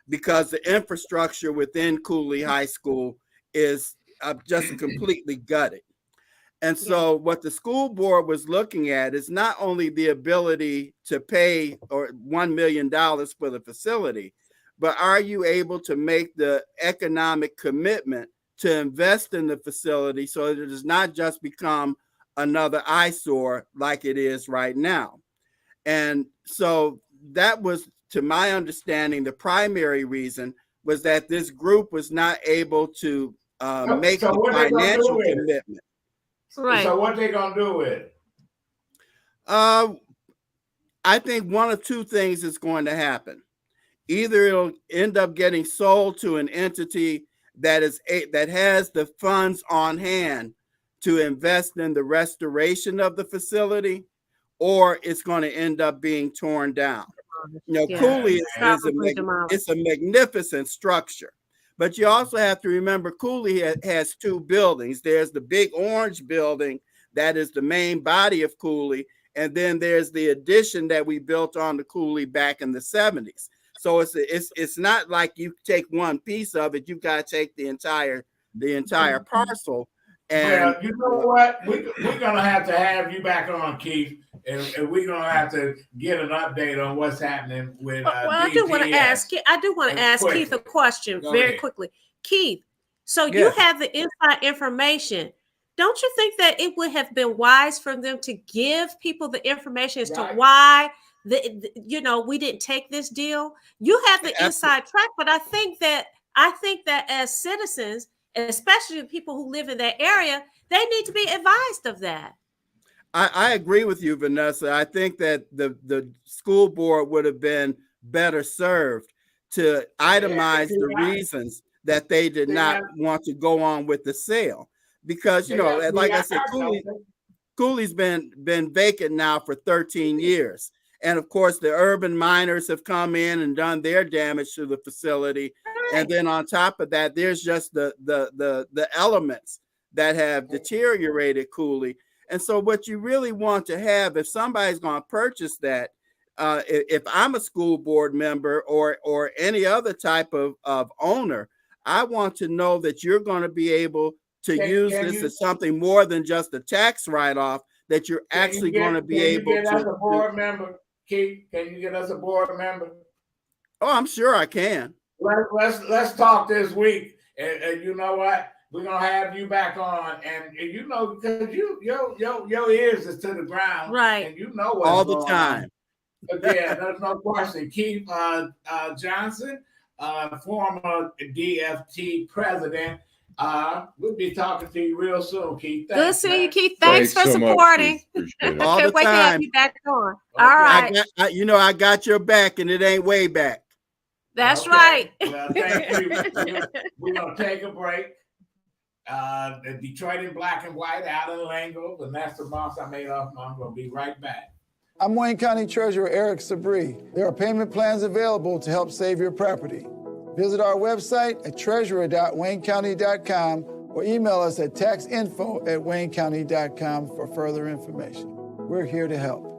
because the infrastructure within Cooley High School is just completely gutted. And so what the school board was looking at is not only the ability to pay or $1 million for the facility, but are you able to make the economic commitment to invest in the facility so that it does not just become another eyesore like it is right now. And so that was, to my understanding, the primary reason was that this group was not able to make So the what they gonna financial do with it? commitment. Right. So what they gonna do with it? I think one of two things is going to happen. Either it'll end up getting sold to an entity that has the funds on hand to invest in the restoration of the facility, or it's going to end up being torn down. You know, Yeah. Cooley Demolished. it's a magnificent structure, but you also have to remember Cooley has two buildings. There's the big orange building that is the main body of Cooley, and then there's the addition that we built on the Cooley back in the 70s. So it's not like you take one piece of it; you've got to take the entire parcel. And well, you know what? We're gonna have to have you back on, Keith, and we're gonna have to get an update on what's happening with. Well, I do want to ask Keith a question very quickly. Keith, so you have the inside information. Don't you think that it would have been wise for them to give people the information as to why we didn't take this deal? You have the inside track, but I think that as citizens, especially the people who live in that area, they need to be advised of that. I agree with you, Venessa. I think that the school board would have been better served to itemize the reasons that they did not want to go on with the sale. Because, like I said, Cooley's been vacant now for 13 years. And of course, the urban miners have come in and done their damage to the facility. And then on top of that, there's just the elements that have deteriorated Cooley. And so what you really want to have, if somebody's going to purchase that, if I'm a school board member or any other type of owner, I want to know that you're going to be able to use this as something more than just a tax write-off, that you're actually going to be able to. Can you get us a board member, Keith? Can you get us a board member? Oh, I'm sure I can. Let's talk this week, and you know what? We're gonna have you back on, and because your ears is to the ground, right? And you know what's all the time. Yeah, there's no question. Keith Johnson, former DFT president. We'll be talking to you real soon, Keith. Thanks, good seeing you, Keith. Thanks for supporting. All the time. To have you back on. Okay. All right. I got your back, and it ain't way back. That's right. Well, thank you. We're gonna take a break. The Detroit in Black and White, Allan Lengel, Venessa Moss, I'm Adolph Mongo. We'll be right back. I'm Wayne County Treasurer Derrick May. There are payment plans available to help save your property. Visit our website at treasurer.waynecounty.com or email us at taxinfo@waynecounty.com for further information. We're here to help.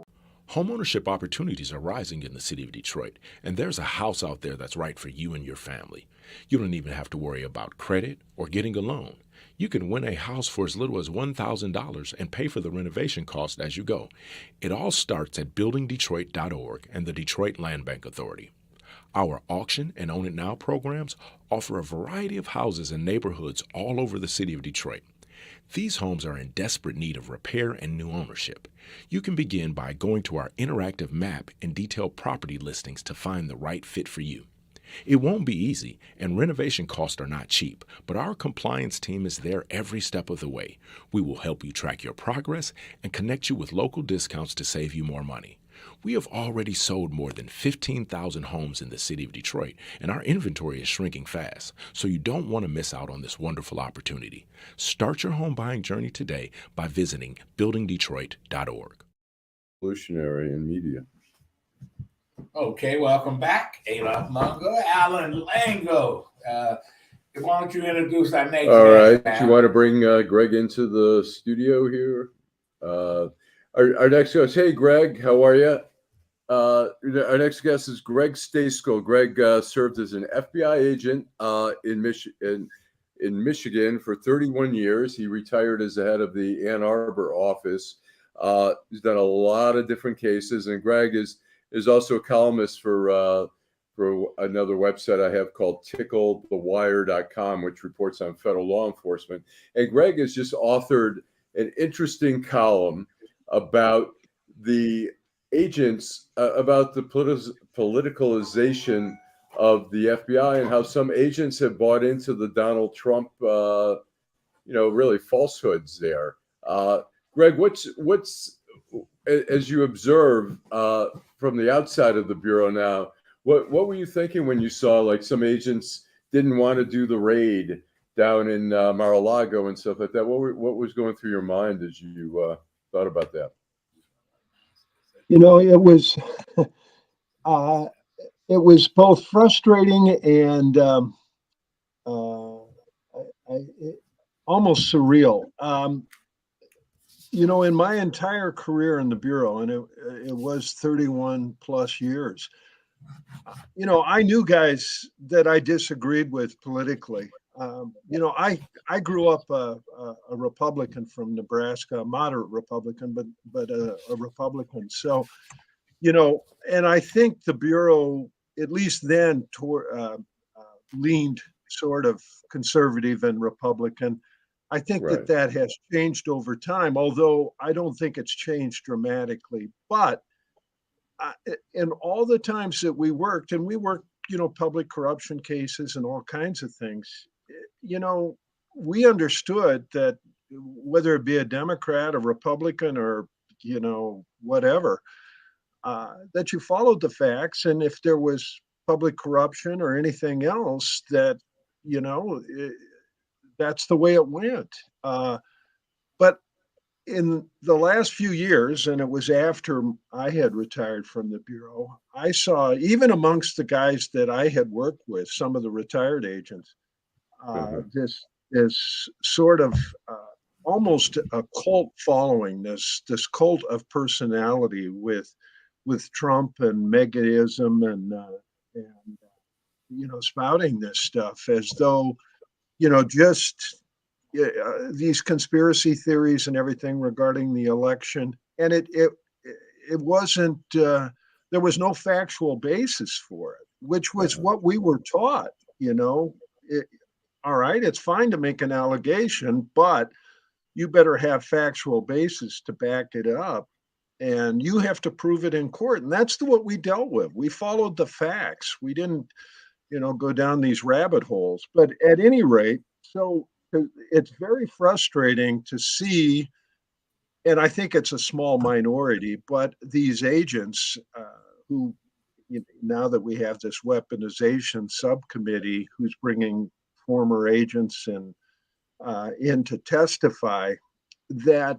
Homeownership opportunities are rising in the city of Detroit, and there's a house out there that's right for you and your family. You don't even have to worry about credit or getting a loan. You can win a house for as little as $1,000 and pay for the renovation cost as you go. It all starts at buildingdetroit.org and the Detroit Land Bank Authority. Our Auction and Own It Now programs offer a variety of houses and neighborhoods all over the city of Detroit. These homes are in desperate need of repair and new ownership. You can begin by going to our interactive map and detailed property listings to find the right fit for you. It won't be easy, and renovation costs are not cheap, but our compliance team is there every step of the way. We will help you track your progress and connect you with local discounts to save you more money. We have already sold more than 15,000 homes in the city of Detroit, and our inventory is shrinking fast, so you don't want to miss out on this wonderful opportunity. Start your home buying journey today by visiting buildingdetroit.org. Revolutionary in media. Okay, welcome back. Adolph Mongo, Allan Lengel. Why don't you introduce our next All right. guest, Do you want to bring Greg into the studio here? Our next guest, hey, Greg, how are you? Our next guest is Greg Stejskal. Greg served as an FBI agent in Michigan for 31 years. He retired as the head of the Ann Arbor office. He's done a lot of different cases, and Greg is also a columnist for for another website I have called ticklethewire.com, which reports on federal law enforcement. And Greg has just authored an interesting column about the agents, about the politicalization of the FBI and how some agents have bought into the Donald Trump, really falsehoods there. Greg, what's as you observe from the outside of the Bureau now, what were you thinking when you saw like some agents didn't want to do the raid down in Mar-a-Lago and stuff like that? What was going through your mind as you thought about that? It was it was both frustrating and almost surreal. In my entire career in the Bureau, and it was 31 plus years, I knew guys that I disagreed with politically. I grew up a Republican from Nebraska, a moderate Republican, but a Republican. So, and I think the Bureau, at least then, leaned sort of conservative and Republican. I think Right. that has changed over time, although I don't think it's changed dramatically. But in all the times that we worked, public corruption cases and all kinds of things, we understood that whether it be a Democrat, a Republican, or, whatever, that you followed the facts. And if there was public corruption or anything else, that, that's the way it went. But in the last few years, and it was after I had retired from the Bureau, I saw, even amongst the guys that I had worked with, some of the retired agents, this sort of almost a cult following, this cult of personality with Trump and Megaism and spouting this stuff as though, just these conspiracy theories and everything regarding the election. And it wasn't, there was no factual basis for it, which was what we were taught. All right, it's fine to make an allegation, but you better have factual basis to back it up, and you have to prove it in court. And that's what we dealt with. We followed the facts. We didn't, go down these rabbit holes. But at any rate, so it's very frustrating to see, and I think it's a small minority, but these agents who, now that we have this weaponization subcommittee who's bringing former agents and in to testify, that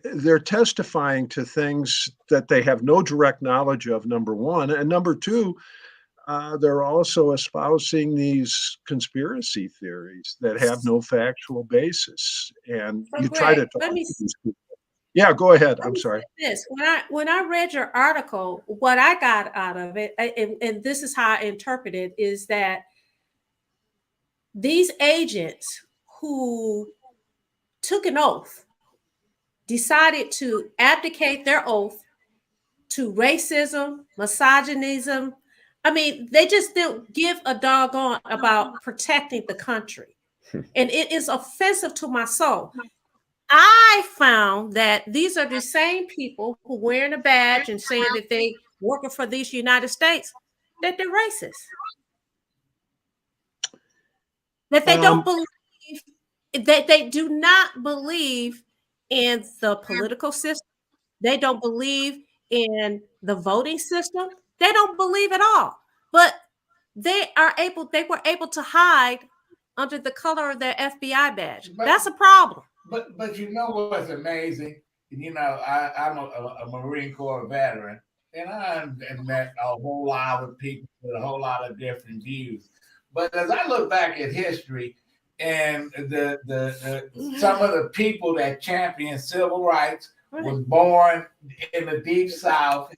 they're testifying to things that they have no direct knowledge of, number one, and number two, they're also espousing these conspiracy theories that have no factual basis. And So you try to Greg, talk let me to these people. Yeah, go ahead. I'm Let me sorry. say this. When I read your article, what I got out of it, and this is how I interpret it, is that these agents who took an oath decided to abdicate their oath to racism, misogynism. I mean, they just didn't give a doggone about protecting the country. And it is offensive to my soul. I found that these are the same people who wearing a badge and saying that they working for these United States, that they're racist. That they don't believe, that they do not believe in the political system. They don't believe in the voting system. They don't believe at all. But they were able to hide under the color of their FBI badge. That's a problem. But you know what's amazing? I'm a Marine Corps veteran, and I met a whole lot of people with a whole lot of different views. But as I look back at history and the some of the people that championed civil rights was born in the Deep South,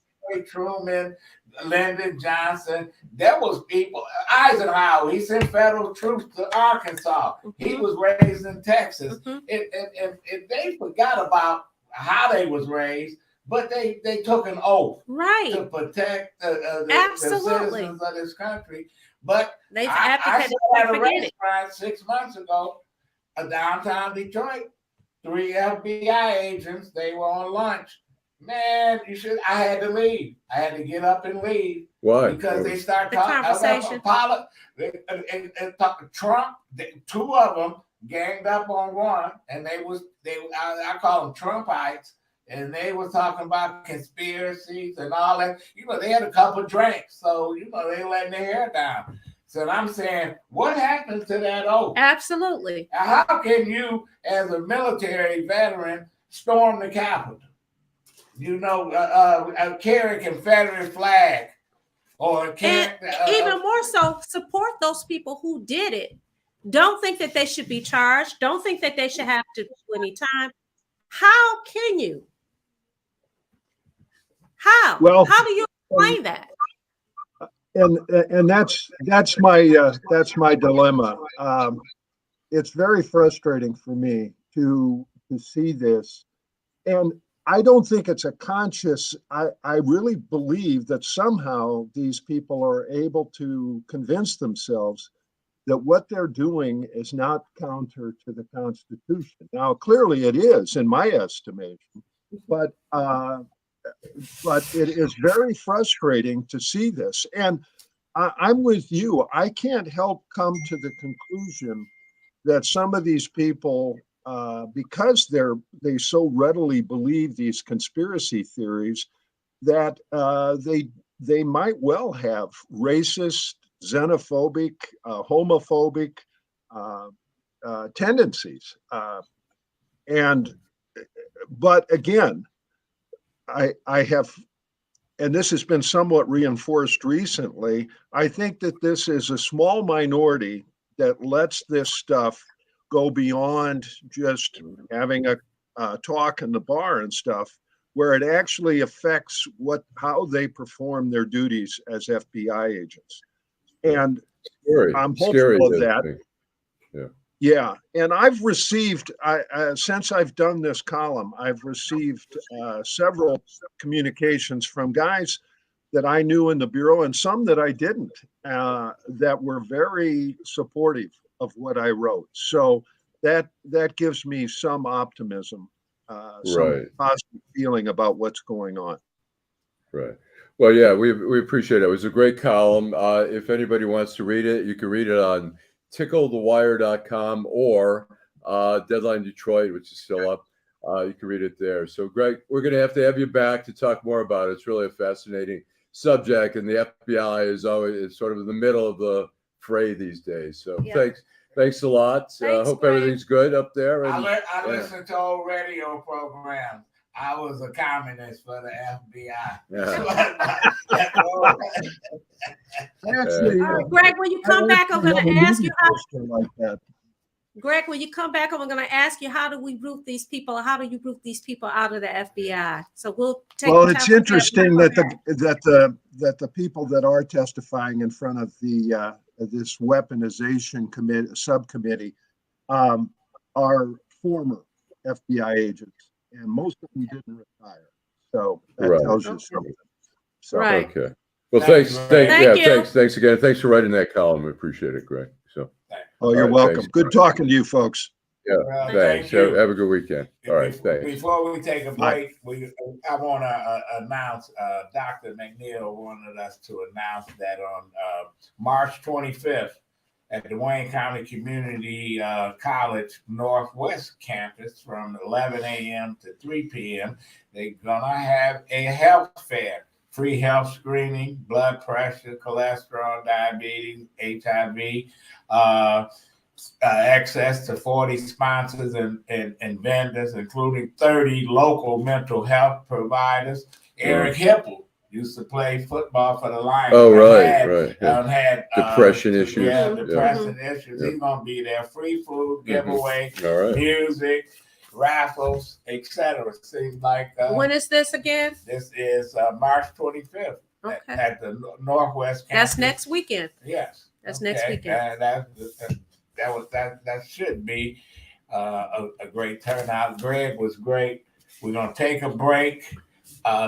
Truman, Lyndon Johnson, there was people, Eisenhower, he sent federal troops to Arkansas. He was raised in Texas. And they forgot about how they was raised, but they took an oath Right. to protect the Absolutely. citizens of this country. But They've I advocated saw at a forget it. restaurant 6 months ago, downtown Detroit, 3 FBI agents. They were on lunch. Man, I had to leave. I had to get up and leave. Why? Because they start The talking conversation. about Trump. 2 of them ganged up on one, and I call them Trumpites, and they were talking about conspiracies and all that. They had a couple drinks, so they letting their hair down. So I'm saying, what happened to that oath? Absolutely. How can you, as a military veteran, storm the Capitol? Carry a Confederate flag, or even more so, support those people who did it. Don't think that they should be charged. Don't think that they should have to do any time. How can you? How? Well, how do you explain that? And that's my dilemma. It's very frustrating for me to see this, and I don't think it's a conscious. I really believe that somehow these people are able to convince themselves that what they're doing is not counter to the Constitution. Now, clearly it is, in my estimation, but it is very frustrating to see this. And I'm with you. I can't help come to the conclusion that some of these people, because they so readily believe these conspiracy theories, that they might well have racist, xenophobic, homophobic tendencies. But again, I have, and this has been somewhat reinforced recently, I think that this is a small minority that lets this stuff go beyond just having a talk in the bar and stuff, where it actually affects how they perform their duties as FBI agents. And I'm hopeful of that. Yeah. And I've received, since I've done this column, I've received several communications from guys that I knew in the Bureau and some that I didn't, that were very supportive of what I wrote. So that gives me some optimism, some positive feeling about what's going on. Right. Well, yeah, we appreciate it. It was a great column. If anybody wants to read it, you can read it on ticklethewire.com or Deadline Detroit, which is still up. You can read it there. So, Greg, we're going to have you back to talk more about it. It's really a fascinating subject, and the FBI is always sort of in the middle of the fray these days. So, thanks a lot. Hope everything's good up there. And, I listen to old radio programs. I was a communist for the FBI. Greg, when you come back, I'm going to ask you Greg, when you come back, I'm going to ask you, how do we root these people? How do you root these people out of the FBI? So we'll take. Well, it's interesting that the people that are testifying in front of the this weaponization subcommittee are former FBI agents, and most of them didn't retire. So that tells you something. So, okay. Well, thanks again. Thanks for writing that column. We appreciate it, Greg. So. You're welcome. Thanks. Good talking to you folks. Yeah, thanks. Have a good weekend. All right, thanks. Before we take a break, I want to announce, Dr. McNeill wanted us to announce that on March 25th at the Wayne County Community College Northwest campus from 11 a.m. to 3 p.m., they're going to have a health fair. Free health screening, blood pressure, cholesterol, diabetes, HIV, access to 40 sponsors and vendors, including 30 local mental health providers. Eric Hipple used to play football for the Lions. Oh, right. Had depression issues. Yeah, depression issues. He's going to be there. Free food, giveaway, music, raffles, etc. Seems like. When is this again? This is March 25th at the Northwest campus. That's next weekend. Yes. That's next weekend. That should be a great turnout. Greg was great. We're going to take a break.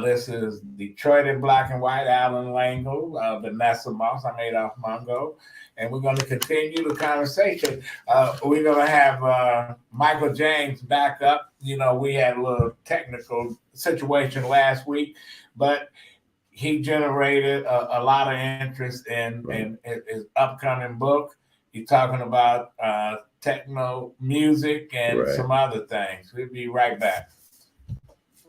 This is Detroit in Black and White, Allan Lengel, Venessa Moss, I'm Adolph Mongo, and we're going to continue the conversation. We're going to have Michael James back up. You know, we had a little technical situation last week, but he generated a lot of interest in his upcoming book. He's talking about techno music and some other things. We'll be right back.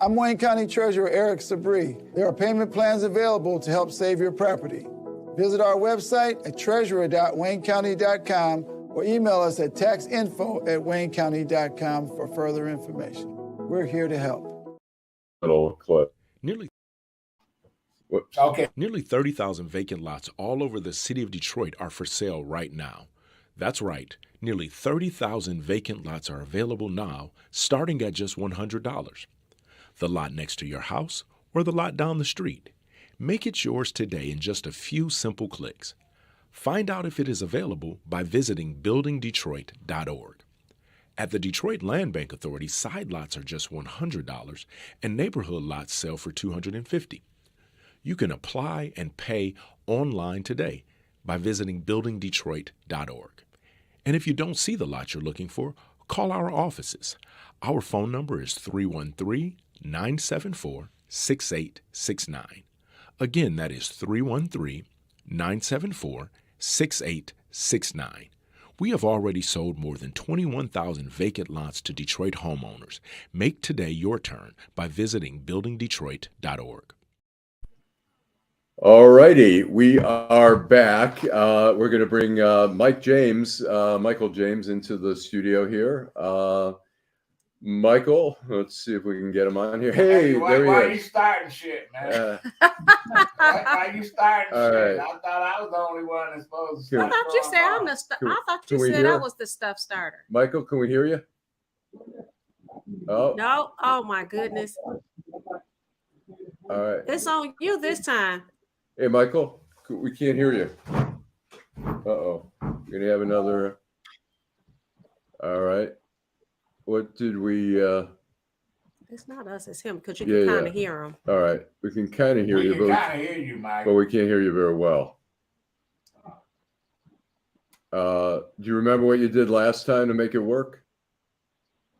I'm Wayne County Treasurer Eric Sabri. There are payment plans available to help save your property. Visit our website at treasurer.waynecounty.com or email us at taxinfo@waynecounty.com for further information. We're here to help. Little clip. Nearly Whoops. Okay. Nearly 30,000 vacant lots all over the city of Detroit are for sale right now. That's right. Nearly 30,000 vacant lots are available now, starting at just $100. The lot next to your house or the lot down the street. Make it yours today in just a few simple clicks. Find out if it is available by visiting buildingdetroit.org. At the Detroit Land Bank Authority, side lots are just $100 and neighborhood lots sell for $250. You can apply and pay online today by visiting buildingdetroit.org. And if you don't see the lot you're looking for, call our offices. Our phone number is 313-974-6869. Again, that is 313-974-6869. We have already sold more than 21,000 vacant lots to Detroit homeowners. Make today your turn by visiting buildingdetroit.org. All righty, we are back. We're going to bring Michael James into the studio here. Michael, let's see if we can get him on here. Hey, why there he are is. you starting shit, man? Why you starting shit? Right. I thought I was the only one that's supposed to I start. thought you said I'm the I thought you said I was the stuff starter. Michael, can we hear you? Oh. No. Oh my goodness. All right. It's on you this time. Hey, Michael, we can't hear you. Uh-oh. We're going to have another. All right. What did we... It's not us, it's him, because you can kind of hear him. All right. We can kind of hear you. We can kind of hear you, Mike. But we can't hear you very well. Do you remember what you did last time to make it work?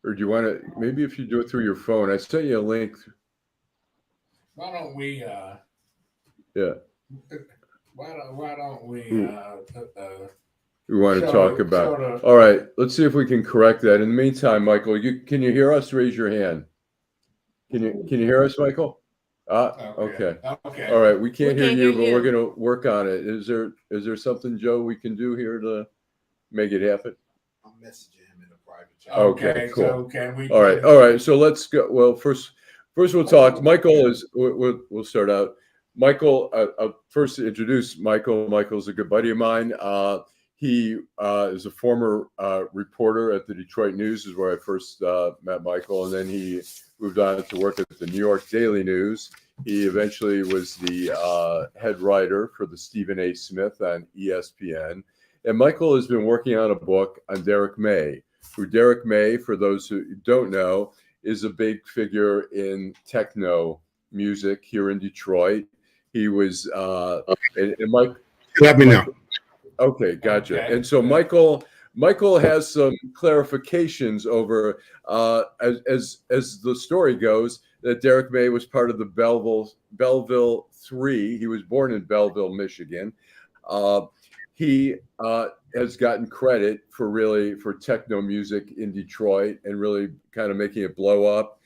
Or do you want to... Maybe if you do it through your phone. I sent you a link. Why don't we... Yeah. Why don't we... we want to talk about. All right, let's see if we can correct that. In the meantime, Michael, can you hear us? Raise your hand. Can you hear us, Michael? Okay. All right, we can't hear you, but we're going to work on it. Is there something, Joe, we can do here to make it happen? I'm messaging him in a private chat. Okay, cool. So can we? All right. So let's go. Well, first we'll talk. Michael is. We'll start out. Michael, I'll first introduce Michael. Michael's a good buddy of mine. He is a former reporter at the Detroit News, is where I first met Michael, and then he moved on to work at the New York Daily News. He eventually was the head writer for the Stephen A. Smith on ESPN. And Michael has been working on a book on Derrick May, who Derrick May, for those who don't know, is a big figure in techno music here in Detroit. He was, and Mike. Let me know. Okay, gotcha. Okay. And so Michael has some clarifications over, as the story goes, that Derrick May was part of the Belleville 3. He was born in Belleville, Michigan. He has gotten credit for techno music in Detroit and really kind of making it blow up.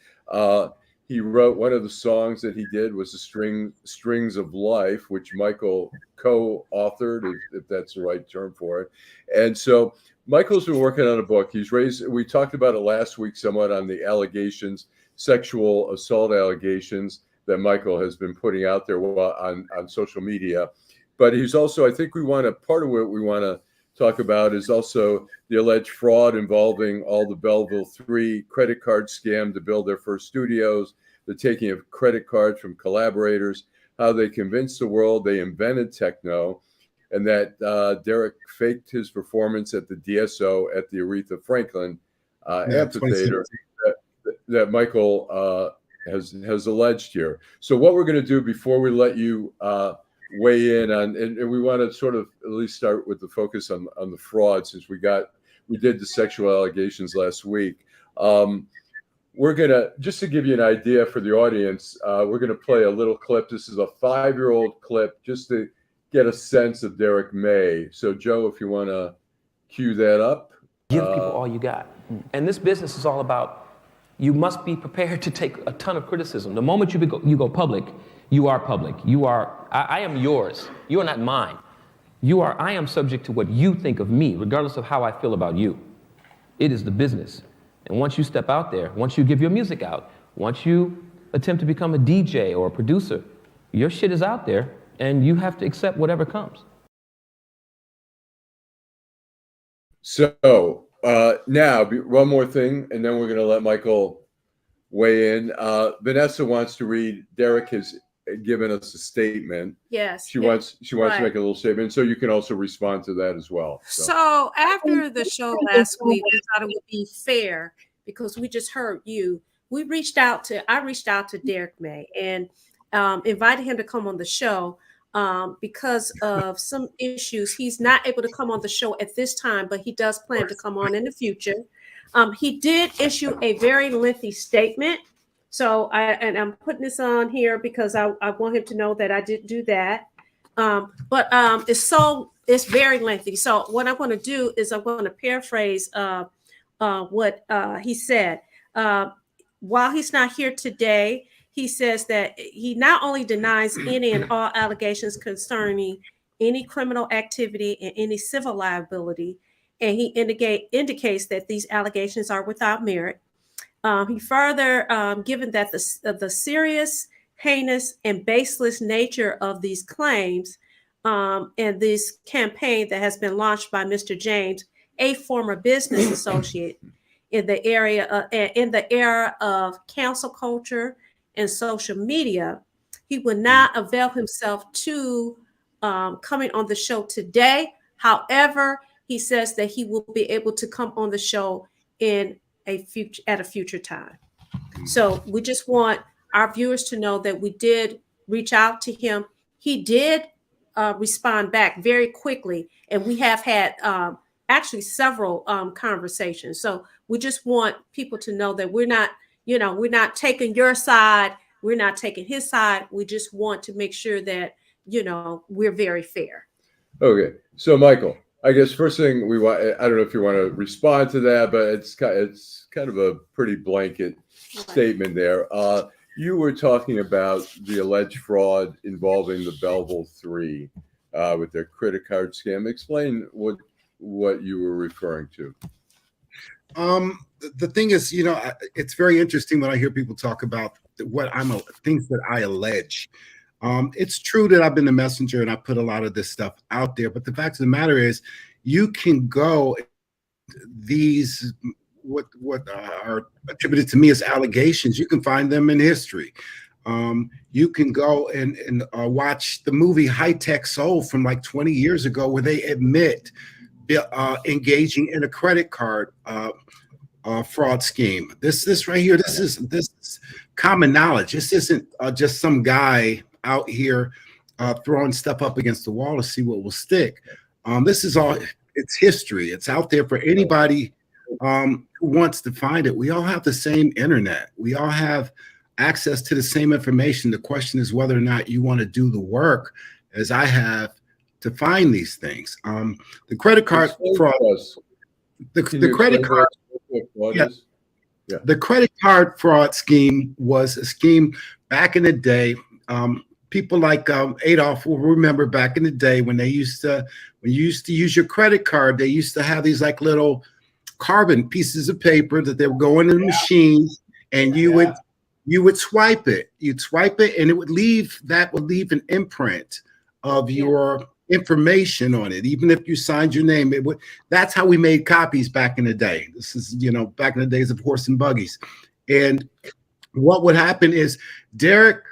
He wrote one of the songs that he did was the Strings of Life, which Michael co-authored, if that's the right term for it. And so Michael's been working on a book. We talked about it last week somewhat on the allegations, sexual assault allegations that Michael has been putting out there on social media. But he's also, I think part of what we want to talk about is also the alleged fraud involving all the Belleville 3 credit card scam to build their first studios, the taking of credit cards from collaborators, how they convinced the world they invented techno, and that Derrick faked his performance at the DSO at the Aretha Franklin amphitheater that Michael has alleged here. So what we're going to do before we let you weigh in on, and we want to sort of at least start with the focus on the fraud, since we did the sexual allegations last week. We're going to, just to give you an idea for the audience, we're going to play a little clip. This is a 5-year-old clip just to get a sense of Derrick May. So Joe, if you want to cue that up. Give people all you got. And this business is all about, you must be prepared to take a ton of criticism. The moment you go public, you are public. I am yours. You are not mine. I am subject to what you think of me, regardless of how I feel about you. It is the business. And once you step out there, once you give your music out, once you attempt to become a DJ or a producer, your shit is out there and you have to accept whatever comes. So now, one more thing, and then we're going to let Michael weigh in. Venessa wants to read. Derrick has given us a statement. Yes. She wants to make a little statement, so you can also respond to that as well. So after the show last week, we thought it would be fair, because we just heard you. I reached out to Derrick May and invited him to come on the show. Because of some issues, he's not able to come on the show at this time, but he does plan to come on in the future. He did issue a very lengthy statement. So I'm putting this on here because I want him to know that I did do that. But it's very lengthy. So what I'm going to do is I'm going to paraphrase what he said. While he's not here today, he says that he not only denies any and all allegations concerning any criminal activity and any civil liability, and he indicates that these allegations are without merit. He further, given that the serious, heinous, and baseless nature of these claims and this campaign that has been launched by Mr. James, a former business associate, in the era of cancel culture and social media, he would not avail himself to coming on the show today. However, he says that he will be able to come on the show at a future time. So we just want our viewers to know that we did reach out to him. He did respond back very quickly, and we have had actually several conversations. So we just want people to know that we're not taking your side. We're not taking his side. We just want to make sure that, we're very fair. Okay. So Michael, I guess first thing I don't know if you want to respond to that, but it's kind of a pretty blanket statement there. You were talking about the alleged fraud involving the Belleville 3 with their credit card scam. Explain what you were referring to. The thing is, it's very interesting when I hear people talk about things that I allege. It's true that I've been the messenger and I put a lot of this stuff out there, but the fact of the matter is, you can go what are attributed to me as allegations. You can find them in history. You can go and watch the movie High Tech Soul from like 20 years ago, where they admit engaging in a credit card fraud scheme. This right here, this is common knowledge. This isn't just some guy out here throwing stuff up against the wall to see what will stick. This is all, it's history. It's out there for anybody who wants to find it. We all have the same internet. We all have access to the same information. The question is whether or not you want to do the work, as I have, to find these things. The credit card fraud. The credit card. Yeah. The credit card fraud scheme was a scheme back in the day. People like Adolph will remember back in the day when you used to use your credit card. They used to have these like little carbon pieces of paper that they would go into the machine, and you would swipe it. You'd swipe it, and it would leave an imprint of your information on it, even if you signed your name. That's how we made copies back in the day. This is back in the days of horse and buggies. And what would happen is Derrick,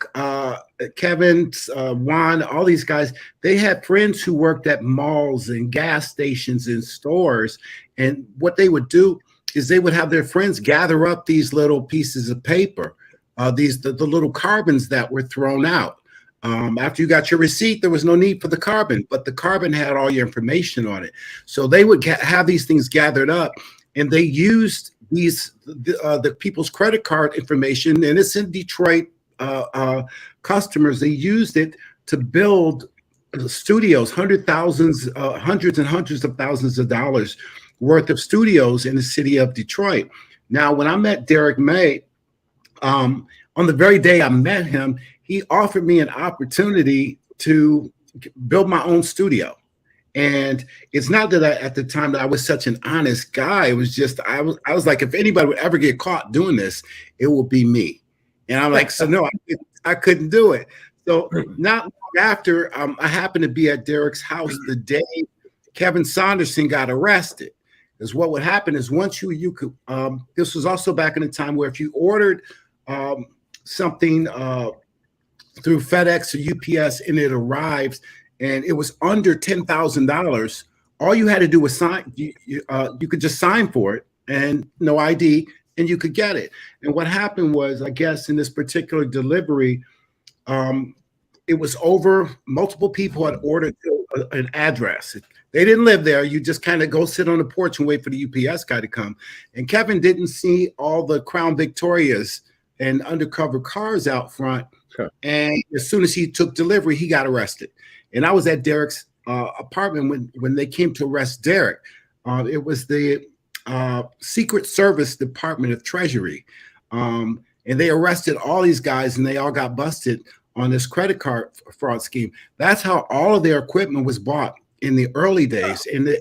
Kevin, Juan, all these guys, they had friends who worked at malls and gas stations and stores, and what they would do is they would have their friends gather up these little pieces of paper, the little carbons that were thrown out. After you got your receipt, there was no need for the carbon, but the carbon had all your information on it. So they would have these things gathered up, and they used the people's credit card information, and it's in Detroit customers. They used it to build studios, hundreds and hundreds of thousands of dollars worth of studios in the city of Detroit. Now, when I met Derrick May, on the very day I met him, he offered me an opportunity to build my own studio. And it's not that at the time that I was such an honest guy. It was just, I was like, if anybody would ever get caught doing this, it will be me. And I'm like, so no, I couldn't do it. So not long after, I happened to be at Derrick's house the day Kevin Saunderson got arrested. Because what would happen is once you could, this was also back in the time where if you ordered something through FedEx or UPS and it arrives and it was under $10,000, all you had to do was sign. You could just sign for it and no ID, and you could get it. And what happened was, I guess, in this particular delivery, it was over. Multiple people had ordered an address. They didn't live there. You just kind of go sit on the porch and wait for the UPS guy to come. And Kevin didn't see all the Crown Victorias and undercover cars out front. Sure. And as soon as he took delivery, he got arrested. And I was at Derrick's apartment when they came to arrest Derrick. It was the Secret Service Department of Treasury. And they arrested all these guys and they all got busted on this credit card fraud scheme. That's how all of their equipment was bought in the early days. And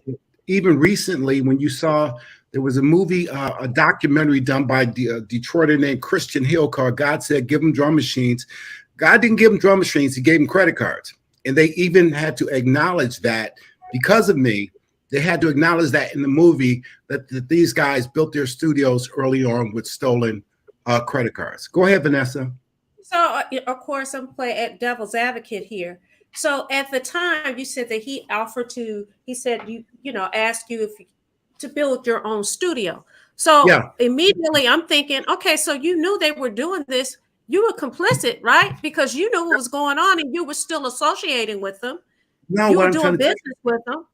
even recently, when you saw, there was a movie, a documentary done by Detroiter named Christian Hill called God Said Give Them Drum Machines. God didn't give them drum machines, he gave them credit cards. And they even had to acknowledge that because of me, they had to acknowledge that in the movie that these guys built their studios early on with stolen credit cards. Go ahead, Venessa. So, of course, I'm playing at devil's advocate here. So at the time, you said that he offered to, he said, ask you to build your own studio. So yeah. Immediately I'm thinking, okay, so you knew they were doing this. You were complicit, right? Because you knew what was going on and you were still associating with them. No, you were doing business with them.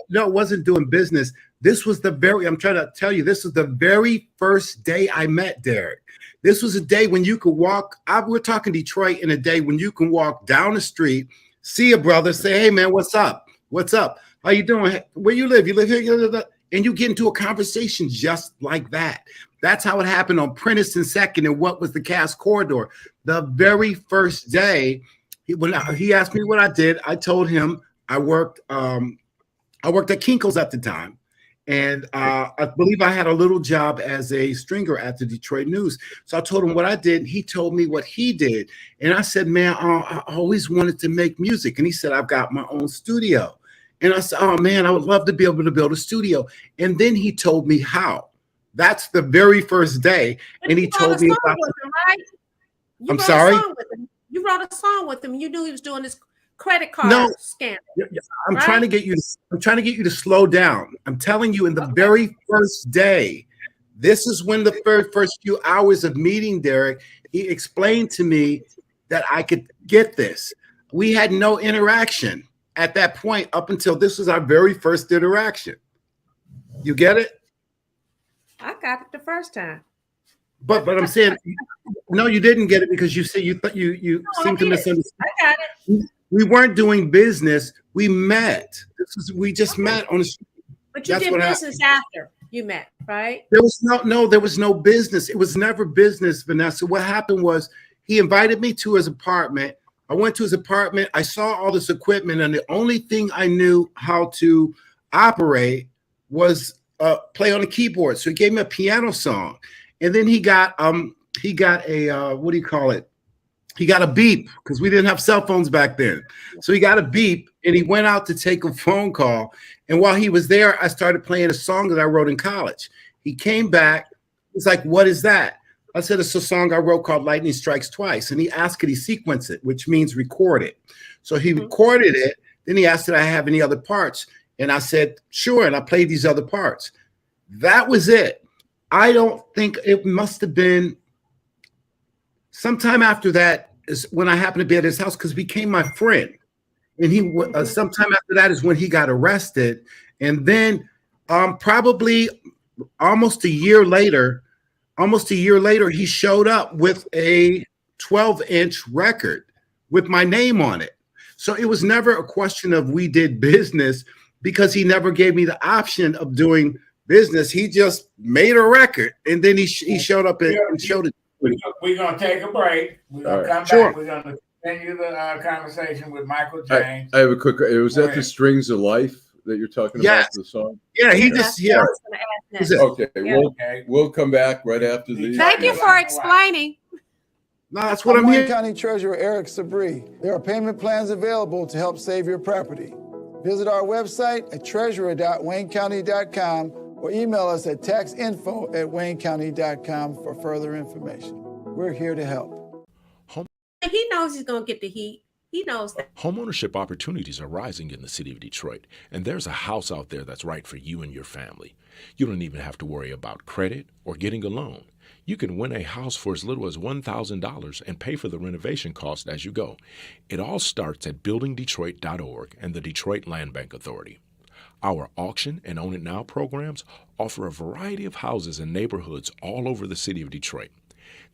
No, it wasn't doing business. This was I'm trying to tell you, this was the very first day I met Derrick. This was a day when you could walk, we're talking Detroit, in a day when you can walk down the street, see a brother, say, hey man, what's up? What's up? How you doing? Where you live? You live here? And you get into a conversation just like that. That's how it happened on Prentice and Second and what was the Cass Corridor. The very first day, when he asked me what I did, I told him I worked at Kinko's at the time. And I believe I had a little job as a stringer at the Detroit News. So I told him what I did. He told me what he did. And I said, man, I always wanted to make music. And he said, I've got my own studio. And I said, oh man, I would love to be able to build a studio. And then he told me how. That's the very first day. And he told me about him, right? I'm sorry? You wrote a song with him. You knew he was doing this credit card scam. I'm trying to get you to slow down. I'm telling you, in the very first day, this is when the first few hours of meeting Derrick, he explained to me that I could get this. We had no interaction at that point up until this was our very first interaction. You get it? I got it the first time. But I'm saying, no, you didn't get it because you said you seem to misunderstand. I got it. We weren't doing business. We met. We just met on the street. But you did business after you met, right? There was no business. It was never business, Venessa. What happened was he invited me to his apartment. I went to his apartment. I saw all this equipment, and the only thing I knew how to operate was play on the keyboard. So he gave me a piano song, and then he got a what do you call it? He got a beep because we didn't have cell phones back then. So he got a beep and he went out to take a phone call. And while he was there, I started playing a song that I wrote in college. He came back. He's like, what is that? I said, it's a song I wrote called Lightning Strikes Twice. And he asked, could he sequence it, which means record it. So he recorded it. Then he asked, did I have any other parts? And I said, sure. And I played these other parts. That was it. I don't think it must have been sometime after that is when I happened to be at his house because he became my friend. And he sometime after that is when he got arrested. And then probably almost a year later, he showed up with a 12-inch record with my name on it. So it was never a question of we did business because he never gave me the option of doing business. He just made a record and then he showed up and showed it. We're going to take a break. We're going to come back. We're going to continue the conversation with Michael James. I have a quick, was that the Strings of Life that you're talking about, the song? Yeah, he just, Okay, we'll come back right after these. Thank you for explaining. No, that's what I'm Wayne here. County Treasurer Eric Sabri. There are payment plans available to help save your property. Visit our website at treasurer.waynecounty.com or email us at taxinfo@waynecounty.com for further information. We're here to help. He knows he's going to get the heat. He knows that. Homeownership opportunities are rising in the city of Detroit, and there's a house out there that's right for you and your family. You don't even have to worry about credit or getting a loan. You can win a house for as little as $1,000 and pay for the renovation cost as you go. It all starts at buildingdetroit.org and the Detroit Land Bank Authority. Our auction and Own It Now programs offer a variety of houses and neighborhoods all over the city of Detroit.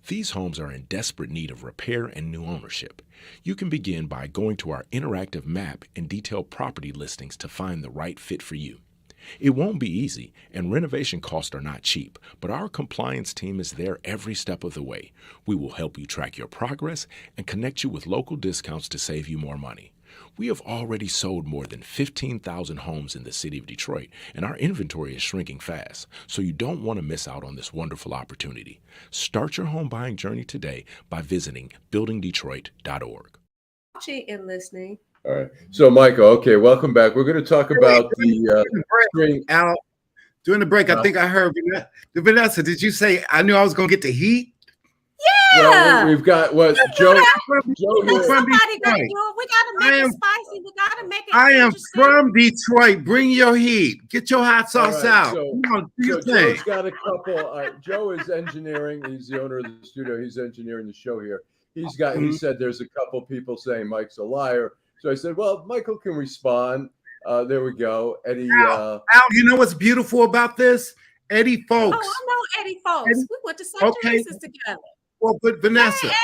These homes are in desperate need of repair and new ownership. You can begin by going to our interactive map and detailed property listings to find the right fit for you. It won't be easy, and renovation costs are not cheap, but our compliance team is there every step of the way. We will help you track your progress and connect you with local discounts to save you more money. We have already sold more than 15,000 homes in the city of Detroit, and our inventory is shrinking fast, so you don't want to miss out on this wonderful opportunity. Start your home buying journey today by visiting buildingdetroit.org. Watching and listening. All right. So, Michael, okay, welcome back. We're going to talk about the string. Al, during the break, I think I heard Vanessa. Did you say I knew I was going to get the heat? Yeah. Well, we've got what Joe. Somebody got to do it. We got to make it spicy. We got to make it. I am from Detroit. Bring your heat. Get your hot sauce out. Come on, do your thing. Joe's got a couple. Joe is engineering. He's the owner of the studio. He's engineering the show here. He's got. He said there's a couple people saying Mike's a liar. So I said, well, Michael can respond. There we go. Eddie. Al, you know what's beautiful about this? Eddie Folks. Oh, I know Eddie Folks. We went to St. Teresa's together. Well, but Vanessa, hey,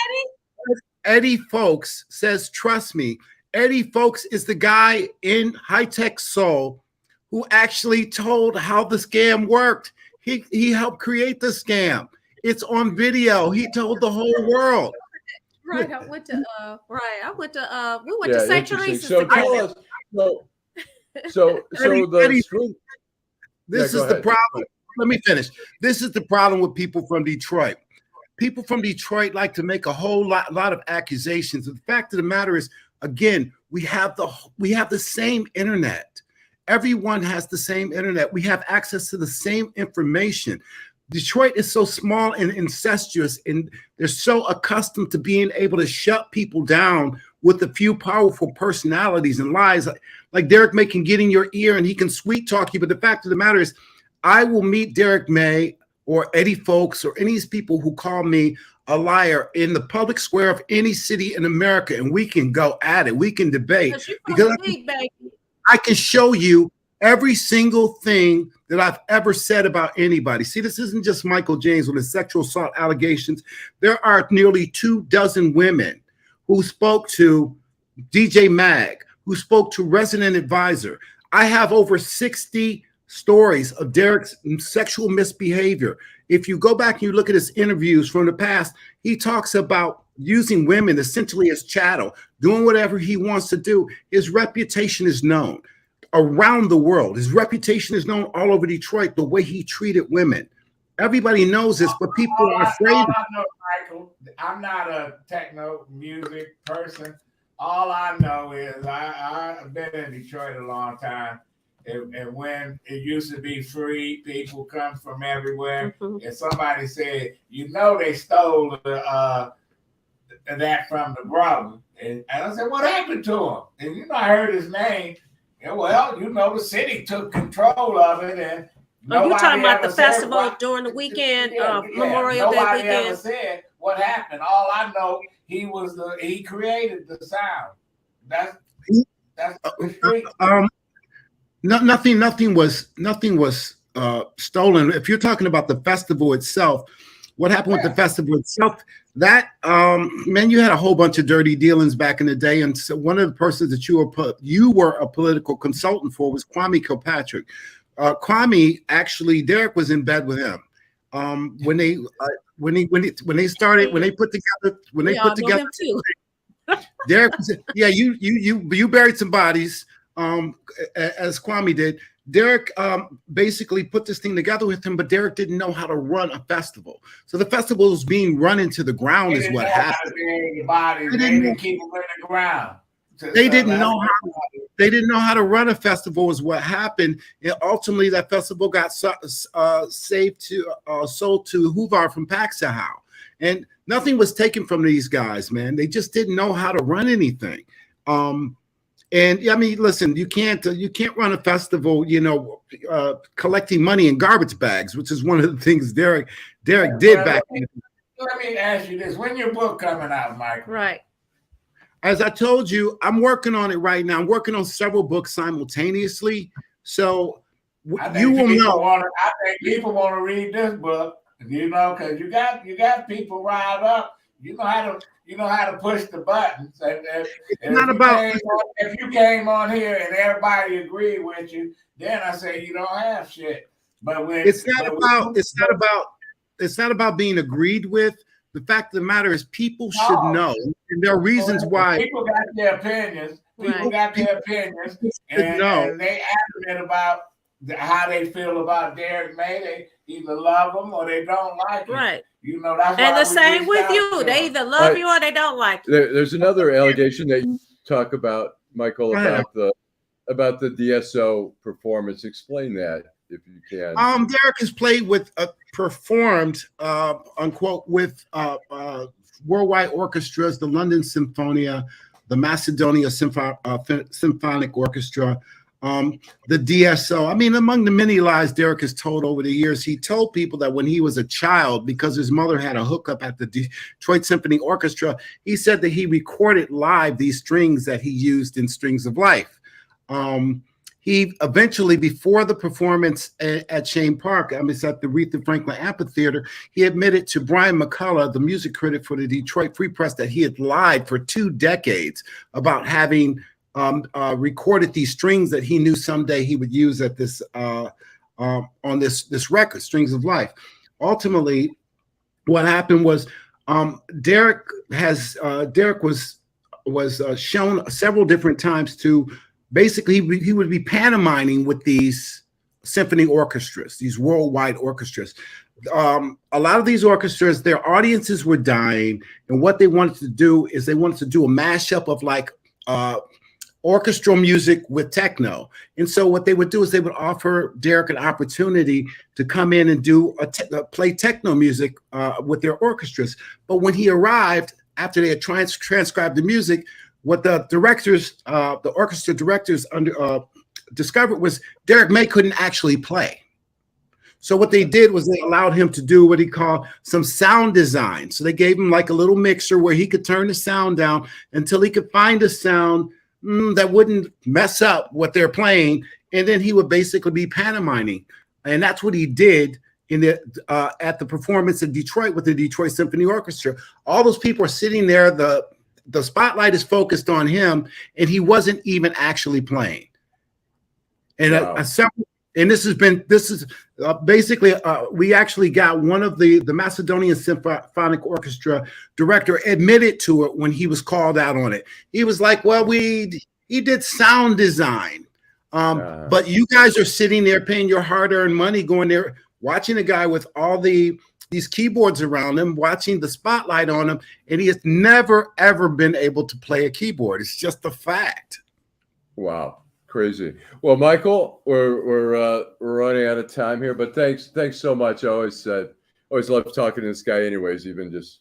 Eddie Folks says, trust me, Eddie Folks is the guy in High Tech Soul who actually told how the scam worked. He helped create the scam. It's on video. He told the whole world. Right, I went to we went to St. Teresa's so together. Tell us, so Eddie, this is the problem. Let me finish. This is the problem with people from Detroit. People from Detroit like to make a whole lot of accusations. The fact of the matter is, again, we have the same internet. Everyone has the same internet. We have access to the same information. Detroit is so small and incestuous, and they're so accustomed to being able to shut people down with a few powerful personalities and lies. Like Derrick May can get in your ear and he can sweet talk you. But the fact of the matter is, I will meet Derrick May or Eddie Folks or any of these people who call me a liar in the public square of any city in America, and we can go at it. We can debate. Because I can show you every single thing that I've ever said about anybody. See, this isn't just Michael James with his sexual assault allegations. There are nearly 24 women who spoke to DJ Mag, who spoke to Resident Advisor. I have over 60 stories of Derrick's sexual misbehavior. If you go back and you look at his interviews from the past, he talks about using women essentially as chattel, doing whatever he wants to do. His reputation is known around the world. His reputation is known all over Detroit, the way he treated women. Everybody knows this, but people are afraid. All I know, Michael, I'm not a techno music person. All I know is I've been in Detroit a long time. And when it used to be free, people come from everywhere. And somebody said, they stole that from the brother. And I said, what happened to him? And I heard his name. And well, the city took control of it. And you're talking about the festival during the weekend, Memorial Day weekend. Nobody ever said, what happened. All I know, he created the sound. That's the street. Nothing was stolen. If you're talking about the festival itself, what happened with the festival itself? That man, you had a whole bunch of dirty dealings back in the day, and so one of the persons that you were a political consultant for was Kwame Kilpatrick. Kwame, actually, Derrick was in bed with him. When they put together too. Derrick, yeah, you buried some bodies, as Kwame did. Derrick basically put this thing together with him, but Derrick didn't know how to run a festival. So the festival was being run into the ground, is what happened. They didn't keep them in the ground. They didn't know how to run a festival, is what happened. And ultimately, that festival got sold to Hoover from Paxahau. And nothing was taken from these guys, man. They just didn't know how to run anything. And I mean, listen, you can't run a festival, collecting money in garbage bags, which is one of the things Derrick did back then. Let me ask you this: when your book coming out, Mike? Right. As I told you, I'm working on it right now. I'm working on several books simultaneously. So you will know. I think people want to read this book, because you got people riled up. You know how to push the buttons. And if you came on here and everybody agreed with you, then I say you don't have shit. But it's not about being agreed with. The fact of the matter is, people should know, and there are reasons why. People got their opinions. And they adamant about how they feel about Derrick May. They either love him or they don't like him. Right. That's and the same with you. They either love you or they don't like you. There's another allegation that you talk about, Michael, about the DSO performance. Explain that, if you can. Derrick has played with, performed, unquote, with worldwide orchestras, the London Symphonia, the Macedonia Symphonic Orchestra, the DSO. I mean, among the many lies Derrick has told over the years, he told people that when he was a child, because his mother had a hookup at the Detroit Symphony Orchestra, he said that he recorded live these strings that he used in Strings of Life. He eventually, before the performance at Cheyne Park, it's at the Aretha Franklin Amphitheater, he admitted to Brian McCullough, the music critic for the Detroit Free Press, that he had lied for 2 decades about having recorded these strings that he knew someday he would use at this on this record, Strings of Life. Ultimately, what happened was Derrick was shown several different times to. Basically, he would be pantomiming with these symphony orchestras, these worldwide orchestras. A lot of these orchestras, their audiences were dying, and what they wanted to do is they wanted to do a mashup of like orchestral music with techno. And so what they would do is they would offer Derrick an opportunity to come in and do play techno music with their orchestras. But when he arrived, after they had transcribed the music, what the directors, the orchestra directors discovered was Derrick May couldn't actually play. So what they did was they allowed him to do what he called some sound design. So they gave him like a little mixer where he could turn the sound down until he could find a sound that wouldn't mess up what they're playing. And then he would basically be pantomiming. And that's what he did in the at the performance in Detroit with the Detroit Symphony Orchestra. All those people are sitting there. The spotlight is focused on him, and he wasn't even actually playing. And wow. This is basically we actually got one of the Macedonian Symphonic Orchestra director admitted to it when he was called out on it. He was like, "Well, he did sound design, but you guys are sitting there paying your hard-earned money, going there watching a guy with all these keyboards around him, watching the spotlight on him, and he has never, ever been able to play a keyboard. It's just a fact." Wow. Crazy. Well, Michael, we're running out of time here, but thanks so much. I always love talking to this guy anyways, even just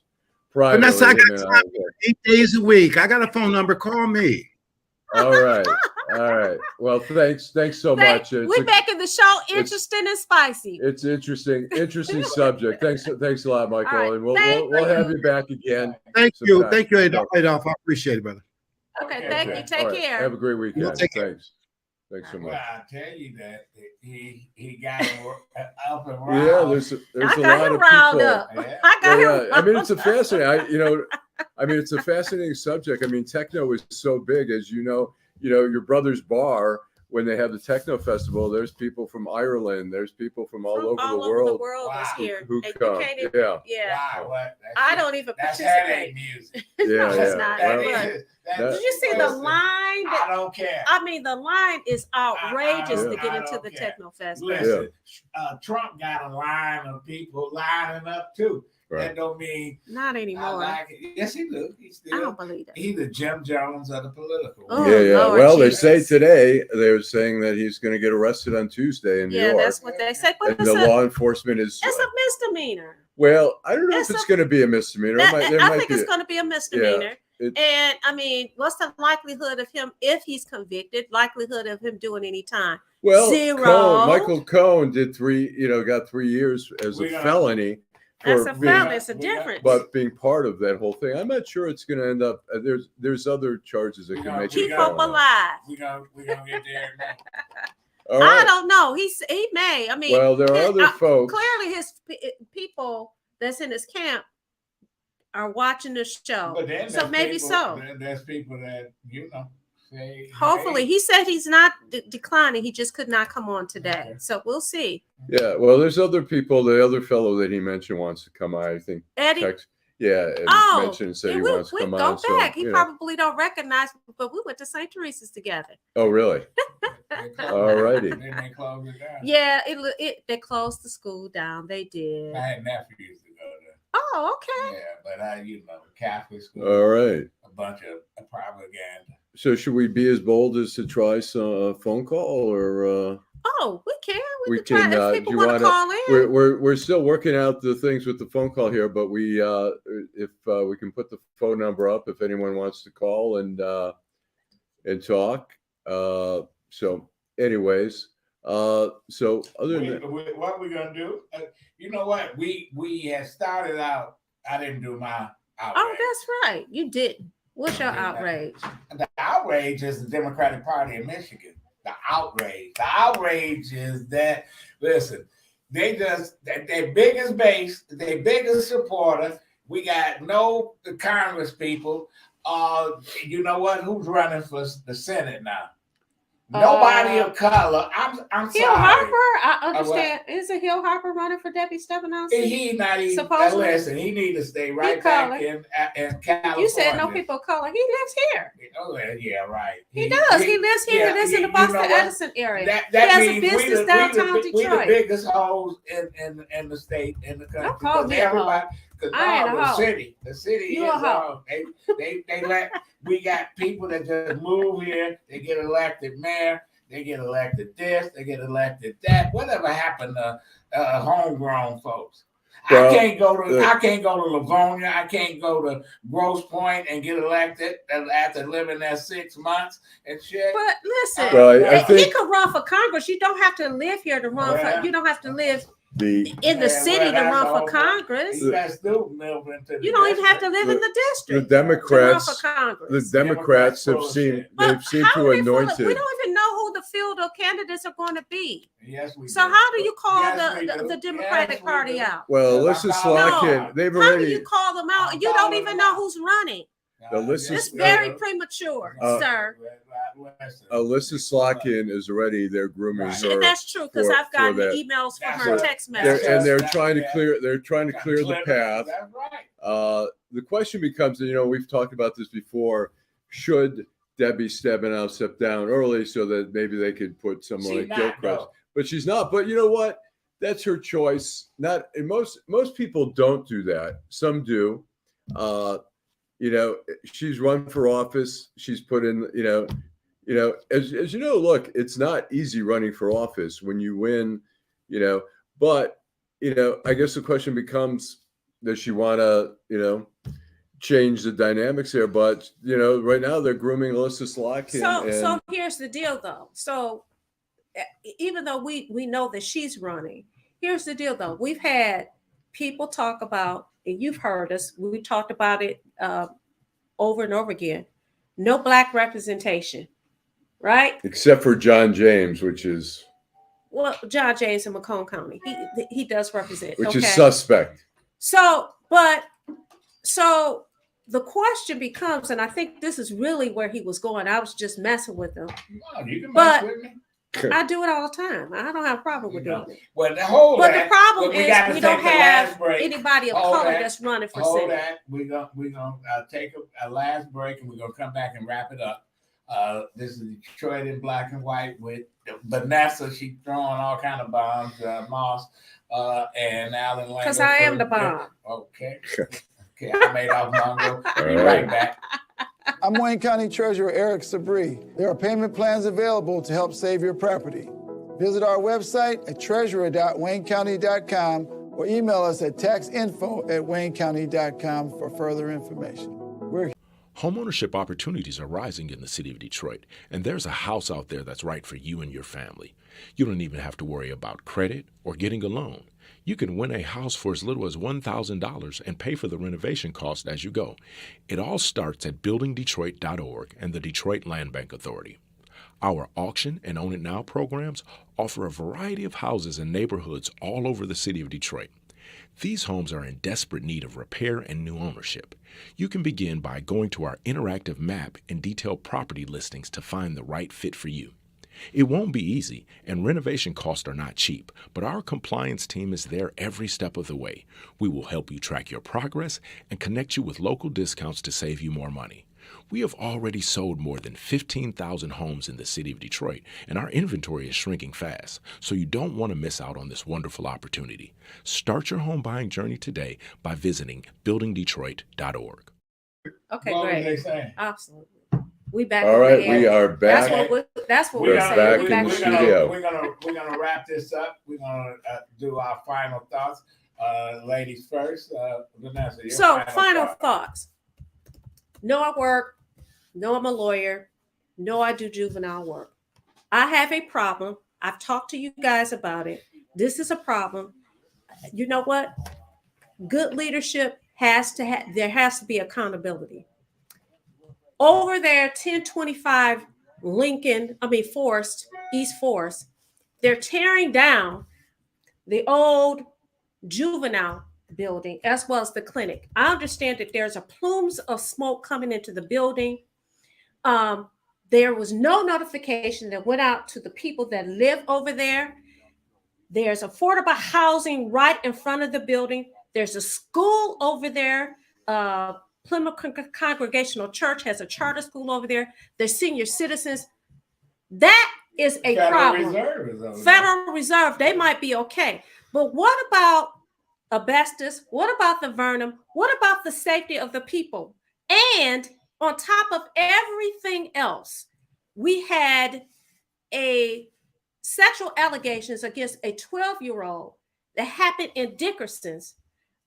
privately. Vanessa, I got time 8 days a week. I got a phone number. Call me. All right. All right. Well, thanks so much. We're making the show interesting and spicy. It's interesting subject. Thanks a lot, Michael, right. and we'll have you back again. Thank you, Adolph. I appreciate it, brother. Okay, thank you. Take care. Have a great weekend. Thanks so much. Well, I tell you that he got up and around. Yeah, there's a lot of people. Yeah. I got him. I mean, it's a fascinating. It's a fascinating subject. I mean, techno is so big, as you know. Your brother's bar, when they have the techno festival, there's people from Ireland, there's people from all over the world. Wow. Here. Who come. Yeah. Wow, I don't even participate. Music. Yeah, That's not. Did you see the line? I don't care. I mean, the line is outrageous to get into the techno festival. Listen, Trump got a line of people lining up too. Right. That don't mean not anymore. Yes, he do. I don't believe that. He's the Jim Jones of the political. Oh, yeah. Lord, well, they say today they're saying that he's going to get arrested on Tuesday in New York. Yeah, that's what they say. And the law enforcement is. It's a misdemeanor. Well, I don't know if it's going to be a misdemeanor. I think it's going to be a misdemeanor. Yeah, and I mean, what's the likelihood of him, if he's convicted, likelihood of him doing any time? Well, 0. Michael Cohen did got 3 years as a felony. That's a felony. It's a difference. But being part of that whole thing, I'm not sure it's going to end up. There's other charges that can make keep hope alive. We're gonna get there. I don't know. He may. I mean, well, there are other folks. Clearly, his people that's in his camp are watching the show. But so maybe so. There's people that say. Hopefully, he said he's not declining. He just could not come on today. Okay. So we'll see. Yeah. Well, there's other people. The other fellow that he mentioned wants to come on. I think Eddie. Mentioned and said he wants to come on. Go back. He probably don't recognize me, but we went to St. Teresa's together. Oh, really? All righty. Then they closed it down. Yeah, they closed the school down. They did. I had nephews to go there. Oh, okay. Yeah, but Catholic school. All right. A bunch of propaganda. So should we be as bold as to try some phone call or? Oh, we can. We can try. If people want to call in, we're still working out the things with the phone call here, but we if we can put the phone number up if anyone wants to call and talk. So, anyways, so other than that, what we're gonna do? You know what? We had started out. I didn't do my outrage. Oh, that's right. You didn't. What's your outrage? The outrage is the Democratic Party in Michigan. The outrage is that, listen, they just, their biggest base, their biggest supporter, we got no Congress people. You know what? Who's running for the Senate now? Nobody of color. I'm Hill sorry. Harper, I understand. Isn't Hill Harper running for Debbie Stephanopoulos? He not even. Listen, he need to stay right back in California. You said no people of color. He lives here. Oh yeah, right. He does. He lives here. He lives in the Boston Edison area. That he has a business downtown Detroit. We the biggest hoes in the state, in the country. Don't call me a hoe. Because the city is all they let. We got people that just move here. They get elected mayor. They get elected this. They get elected that. Whatever happened to homegrown folks? Well, I can't go to Livonia. I can't go to Grosse Pointe and get elected after living there 6 months and shit. But listen, he could run for Congress. You don't have to live here to run for. You don't have to live in the city to run for Congress. You don't even have to live in the district. The Democrats have seemed to anoint it. We don't even know who the field of candidates are going to be. Yes, we so do. How do you call the Democratic Party out? Well, Alyssa Slotkin, they've already. How do you call them out? You don't even know who's running. It's very premature, sir. Alyssa Slotkin is already there grooming her. And that's true because I've gotten emails from her text messages. And they're trying to clear. They're trying to clear the path. That's right. The question becomes, we've talked about this before. Should Debbie Stephanopoulos step down early so that maybe they could put someone like Gilchrist? But she's not. But you know what? That's her choice. Not. And most people don't do that. Some do. She's run for office. She's put in, as you know, look, it's not easy running for office when you win, but, I guess the question becomes, does she want to, change the dynamics here. But right now they're grooming Alyssa Slotkin. So here's the deal, though. So even though we know that she's running, here's the deal, though. We've had people talk about, and you've heard us. We talked about it over and over again. No Black representation, right? Except for John James, which is John James in Macomb County. He does represent, which is suspect. So the question becomes, and I think this is really where he was going. I was just messing with him. Oh, you can mess with me. I do it all the time. I don't have a problem with doing it. Well, the problem is we don't have anybody of color that's running for Senate. We're gonna take a last break, and we're gonna come back and wrap it up. This is Detroit in black and white with Venessa. She's throwing all kind of bombs. Moss and Allan Lengel. Because I am the bomb. Okay. Okay, I made off Mongo. Be right back. I'm Wayne County Treasurer Eric Sabri. There are payment plans available to help save your property. Visit our website at treasurer.waynecounty.com or email us at taxinfo@waynecounty.com for further information. Homeownership opportunities are rising in the city of Detroit, and there's a house out there that's right for you and your family. You don't even have to worry about credit or getting a loan. You can win a house for as little as $1,000 and pay for the renovation cost as you go. It all starts at buildingdetroit.org and the Detroit Land Bank Authority. Our auction and Own It Now programs offer a variety of houses and neighborhoods all over the city of Detroit. These homes are in desperate need of repair and new ownership. You can begin by going to our interactive map and detailed property listings to find the right fit for you. It won't be easy, and renovation costs are not cheap, but our compliance team is there every step of the way. We will help you track your progress and connect you with local discounts to save you more money. We have already sold more than 15,000 homes in the city of Detroit, and our inventory is shrinking fast, so you don't want to miss out on this wonderful opportunity. Start your home buying journey today by visiting buildingdetroit.org. Okay, what great. Was they saying? Absolutely. We back. All right, we are back. That's what we're saying. back in the studio. We're gonna wrap this up. We're gonna do our final thoughts. Ladies first. Venessa. So final thoughts. No, I work. No, I'm a lawyer. No, I do juvenile work. I have a problem. I've talked to you guys about it. This is a problem. You know what? Good leadership there has to be accountability. Over there, 1025 East Forest, they're tearing down the old juvenile building as well as the clinic. I understand that there's a plumes of smoke coming into the building. There was no notification that went out to the people that live over there. There's affordable housing right in front of the building. There's a school over there. Plymouth Congregational Church has a charter school over there. There's senior citizens. That is a problem. Federal Reserve, they might be okay. But what about asbestos? What about the venom? What about the safety of the people? And on top of everything else, we had a sexual allegations against a 12-year-old that happened in Dickerson's.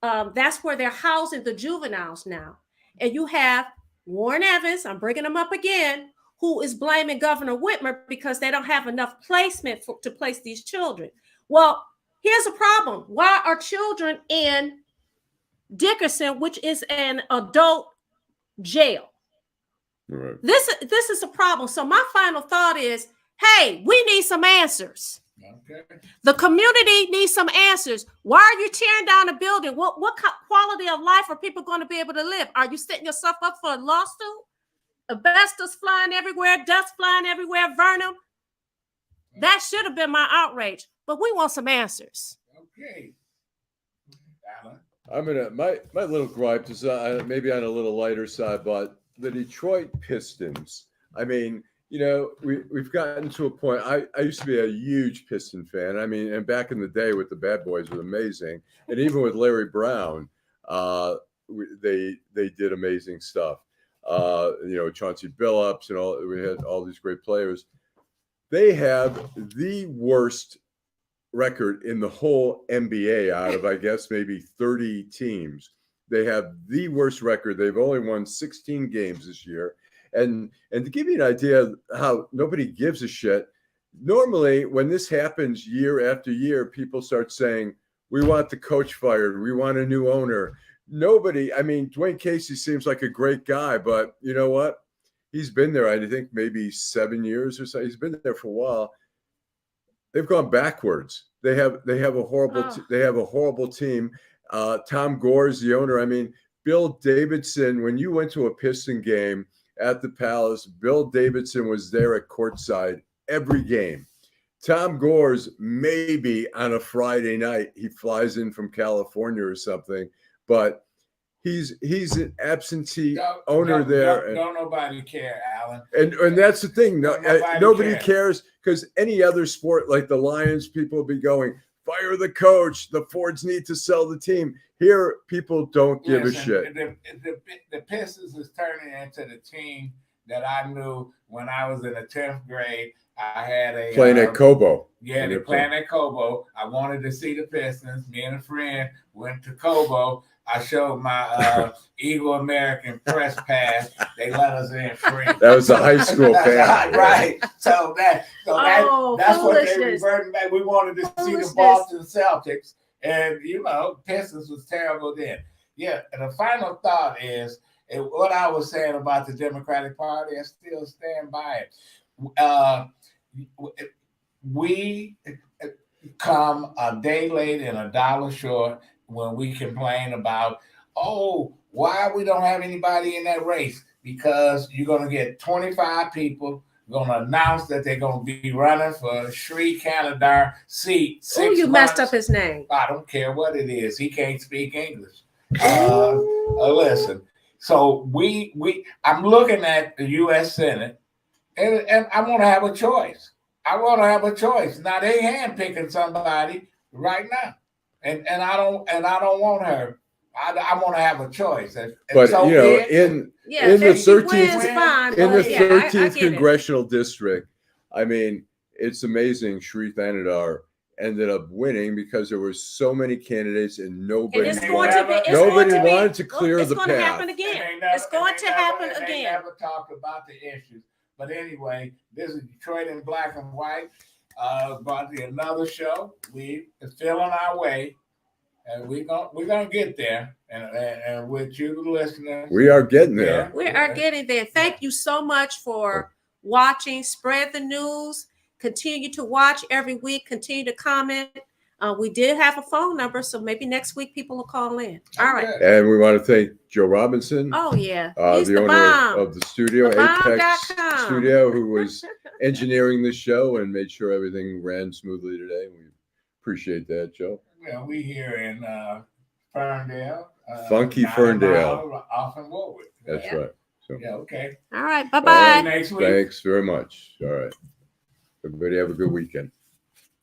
That's where they're housing the juveniles now. And you have Warren Evans, I'm bringing him up again, who is blaming Governor Whitmer because they don't have enough placement to place these children. Well, here's a problem. Why are children in Dickerson, which is an adult jail? Right. This is a problem. So my final thought is, hey, we need some answers. Okay. The community needs some answers. Why are you tearing down a building? What quality of life are people going to be able to live? Are you setting yourself up for a lawsuit? Asbestos flying everywhere, dust flying everywhere, venom. That should have been my outrage, but we want some answers. Okay. Allan. I'm gonna my little gripe is maybe on a little lighter side, but the Detroit Pistons. I mean, we've gotten to a point. I used to be a huge Piston fan. I mean, and back in the day with the Bad Boys was amazing, and even with Larry Brown, they did amazing stuff. Chauncey Billups and all. We had all these great players. They have the worst record in the whole NBA out of, I guess, maybe 30 teams. They have the worst record. They've only won 16 games this year. And to give you an idea of how nobody gives a shit, normally when this happens year after year, people start saying, we want the coach fired. We want a new owner. Nobody, I mean, Dwayne Casey seems like a great guy, but you know what? He's been there, I think, maybe 7 years or so. He's been there for a while. They've gone backwards. They have a horrible team. Tom Gore's the owner. I mean, Bill Davidson, when you went to a Piston game at the Palace, Bill Davidson was there at courtside every game. Tom Gore's maybe on a Friday night. He flies in from California or something, but he's an absentee owner there. Don't nobody care, Alan. And that's the thing. Nobody cares, because any other sport like the Lions, people will be going, fire the coach. The Fords need to sell the team. Here, people don't give a shit. The Pistons is turning into the team that I knew when I was in the 10th grade. I had a playing at Cobo. Yeah, they're playing at Cobo. I wanted to see the Pistons. Me and a friend went to Cobo. I showed my Eagle American press pass. They let us in free. That was a high school pass. Right. So that's what they reverted back. We wanted to see the Boston Celtics. And, you know, Pistons was terrible then. Yeah, and the final thought is, what I was saying about the Democratic Party, I still stand by it. We come a day late and $1 short when we complain about, why we don't have anybody in that race, because you're going to get 25 people going to announce that they're going to be running for Sri Kanadar seat. Oh, you messed up his name. I don't care what it is. He can't speak English. Listen. So I'm looking at the U.S. Senate, and I want to have a choice. Now they handpicking somebody right now, and I don't want her. I want to have a choice. But so you know, in the 13th congressional district, I mean, it's amazing. Sri Thanadar ended up winning because there were so many candidates and nobody wanted to clear the path. It's going to happen again. It's going to happen again. They never talked about the issues. But anyway, this is Detroit in Black and White. About another show. We are feeling our way, and we're gonna get there. And with you, the listeners, we are getting there. We are getting there. Thank you so much for watching. Spread the news. Continue to watch every week. Continue to comment. We did have a phone number, so maybe next week people will call in. All right. And we want to thank Joe Robinson. Oh, yeah. He's the owner of the studio, Apex Studio, who was engineering the show and made sure everything ran smoothly today. We appreciate that, Joe. Well, we here in Ferndale. Funky Ferndale. Off in Woolworth. That's right. So, yeah, okay. All right. Bye-bye. Next week. Thanks very much. All right. Everybody have a good weekend.